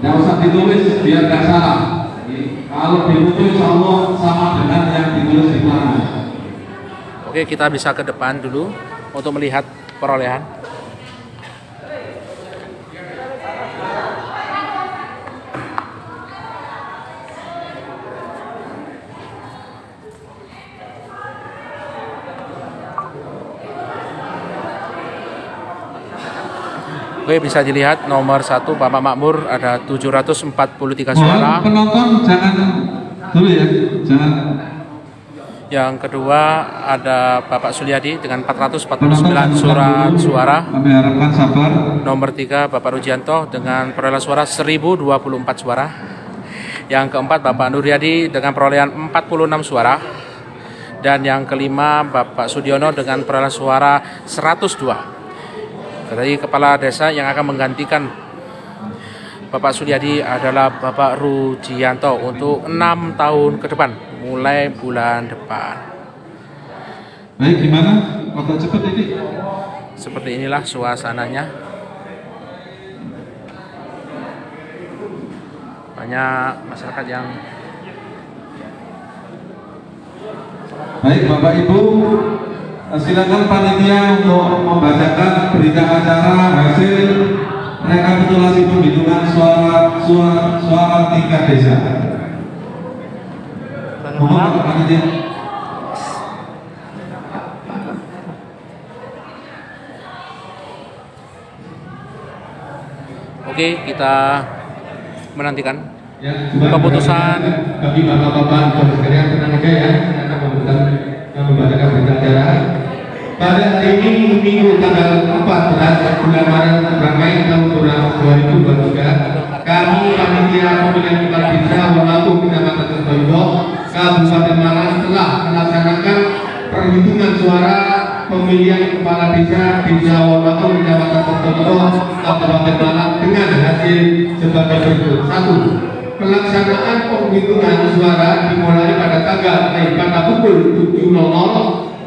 Tidak usah ditulis biar tidak salah. Kalau ditulis Allah sama dengan yang ditulis di mana. Oke, kita bisa ke depan dulu untuk melihat perolehan. Oke, bisa dilihat nomor 1 Bapak Makmur ada 743 suara. Penonton jangan dulu ya, jangan. Yang kedua ada Bapak Suryadi dengan 449 surat suara. Kami harapkan sabar. Nomor 3 Bapak Rujianto dengan perolehan suara 1024 suara. Yang keempat Bapak Nuryadi dengan perolehan 46 suara. Dan yang kelima Bapak Sudiono dengan perolehan suara 102. Dari kepala desa yang akan menggantikan Bapak Suryadi adalah Bapak Rujianto untuk 6 tahun ke depan, mulai bulan depan. Baik, gimana? Waktu cepat ini? Seperti inilah suasananya. Banyak masyarakat yang... Baik, Bapak Ibu, silakan panitia untuk membacakan berita acara hasil rekapitulasi penghitungan suara tingkat desa. Mohon Pak panitia. Oke, kita menantikan Ya, keputusan. bagi bapak-bapak dan sekalian tenang aja ya, karena membacakan berita acara. Pada hari ini Minggu tanggal 14 bulan Maret Ramai tahun 2023, kami panitia pemilihan kepala desa Wonoagung Kecamatan Tirtoyo, Kabupaten Malang telah melaksanakan perhitungan suara pemilihan kepala desa Wonoagung Kecamatan Tirtoyo, Kabupaten Malang dengan hasil sebagai berikut. 1. Pelaksanaan penghitungan suara dimulai pada pukul 7.00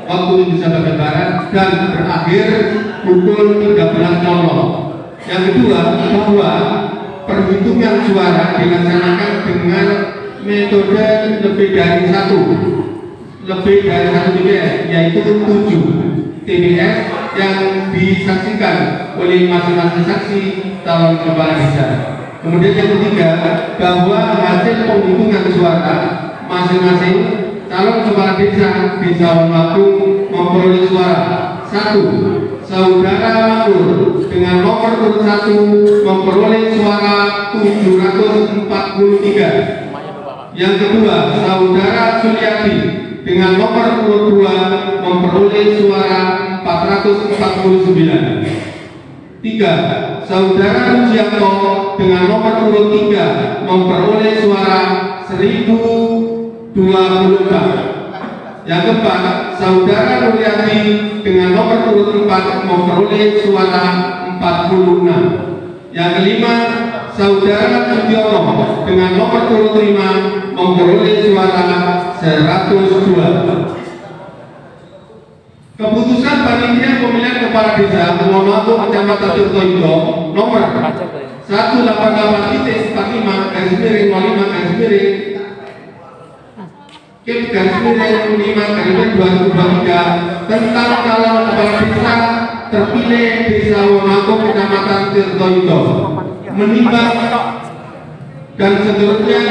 waktu Indonesia bagian Barat dan berakhir pukul 13.00. Yang kedua, bahwa perhitungan suara dilaksanakan dengan metode lebih dari satu TPS, yaitu 7 TPS yang disaksikan oleh masing-masing saksi calon kepala desa. Kemudian yang ketiga, bahwa hasil penghitungan suara masing-masing calon kepala desa Wonoagung memperoleh suara. 1. Saudara Makmur dengan nomor urut 1 memperoleh suara 743. Yang kedua, Saudara Suryadi dengan nomor urut 2 memperoleh suara 449. 3. Saudara Rujianto dengan nomor urut 3 memperoleh suara 1024. Yang keempat, Saudara Nuryati dengan nomor urut 4 memperoleh suara 46. Yang kelima, Saudara Sudiono dengan nomor urut 5 memperoleh suara 102. Keputusan panitia pemilihan kepala desa Wonoagung Kecamatan Tirtoyo nomor 188.45/5/2023 tentang calon kepala desa terpilih desa Wonoagung Kecamatan Tirtoyo menimbang dan seterusnya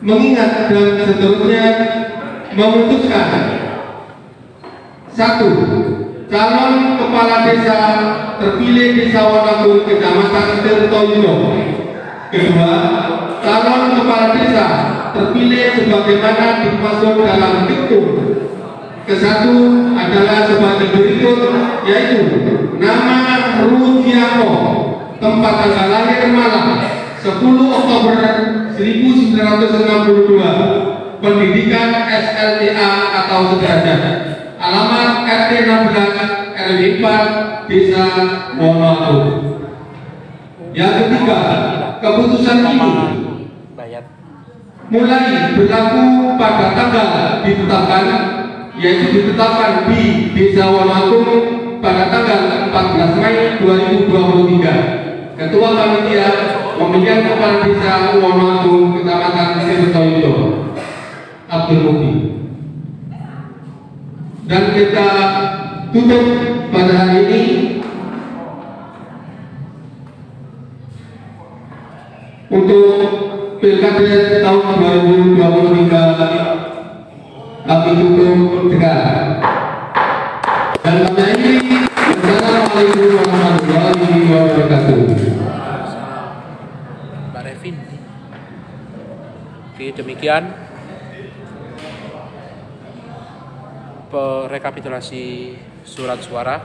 mengingat dan seterusnya memutuskan. 1. Calon kepala desa terpilih desa Wonoagung Kecamatan Tirtoyo. Kedua, calon kepala desa terpilih sebagaimana dimaksud dalam diktum. Ke-1 adalah sebagai berikut, yaitu nama Rujianto, tempat tanggal lahir Malang 10 Oktober 1962, pendidikan SLTA atau sederajat, alamat RT 16 RW 4 Desa Wonoagung. Yang ketiga, keputusan ini mulai berlaku pada tanggal ditetapkan, yaitu ditetapkan di Desa Wonoagung pada tanggal 14 Mei 2023. Ketua Panitia Pemilihan Kepala Desa Wonoagung Kecamatan Tirtoyo, Abdul Mukti. Dan kita tutup pada hari ini untuk Pilkada tahun 2023 kami tutup dengan dan kami akhiri. Assalamualaikum warahmatullahi wabarakatuh. Mbak Revin. Oke, demikian rekapitulasi surat suara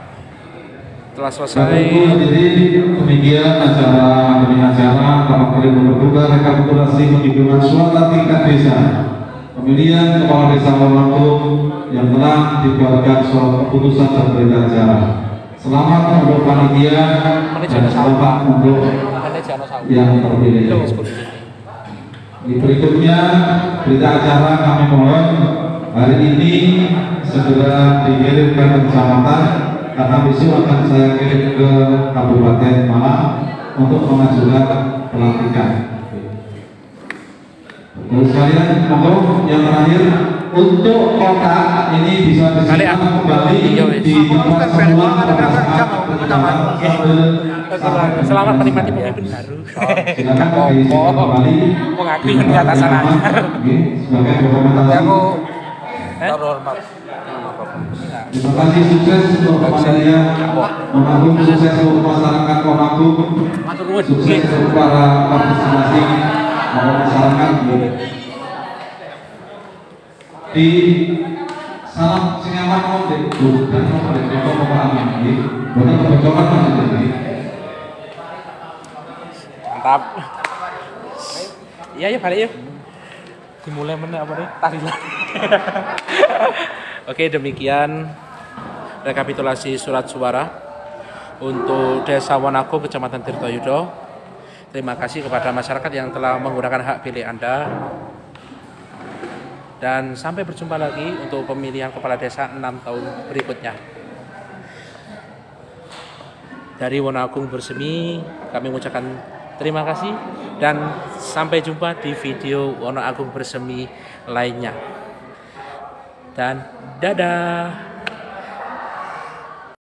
telah selesai. Jadi demikian acara pertama kali membuka rekapitulasi penghitungan suara tingkat desa pemilihan kepala desa Wonoagung yang telah dibuatkan surat keputusan dan berita acara. Selamat untuk panitia dan selamat untuk yang terpilih. Di berikutnya berita acara kami mohon hari ini segera dikirim ke kecamatan karena besok akan saya kirim ke Kabupaten Malang untuk mengajukan pelantikan. Terus sekalian, monggo yang terakhir untuk kotak ini bisa disimpan kembali di tempat semula Selamat menikmati pemimpin baru. silakan disimpan kembali Mengakui di atas sana. sebagai dokumentasi. Terhormat. Terima kasih, sukses untuk pemilihan Konagung, sukses untuk masyarakat Konagung, sukses untuk para partisipasi masyarakat. Di salam sinyaman mau dan mau dikepok peperangan ini, bukan kebocoran maksudnya ini. Mantap. Iya ya balik yuk. Dimulai mana apa nih? Tahlilan. Oke, demikian rekapitulasi surat suara untuk Desa Wonagung, Kecamatan Tirtoyudo. Terima kasih kepada masyarakat yang telah menggunakan hak pilih Anda. Dan sampai berjumpa lagi untuk pemilihan kepala desa 6 tahun berikutnya. Dari Wonagung Bersemi, kami mengucapkan terima kasih dan sampai jumpa di video Wonagung Bersemi lainnya. Dan dadah.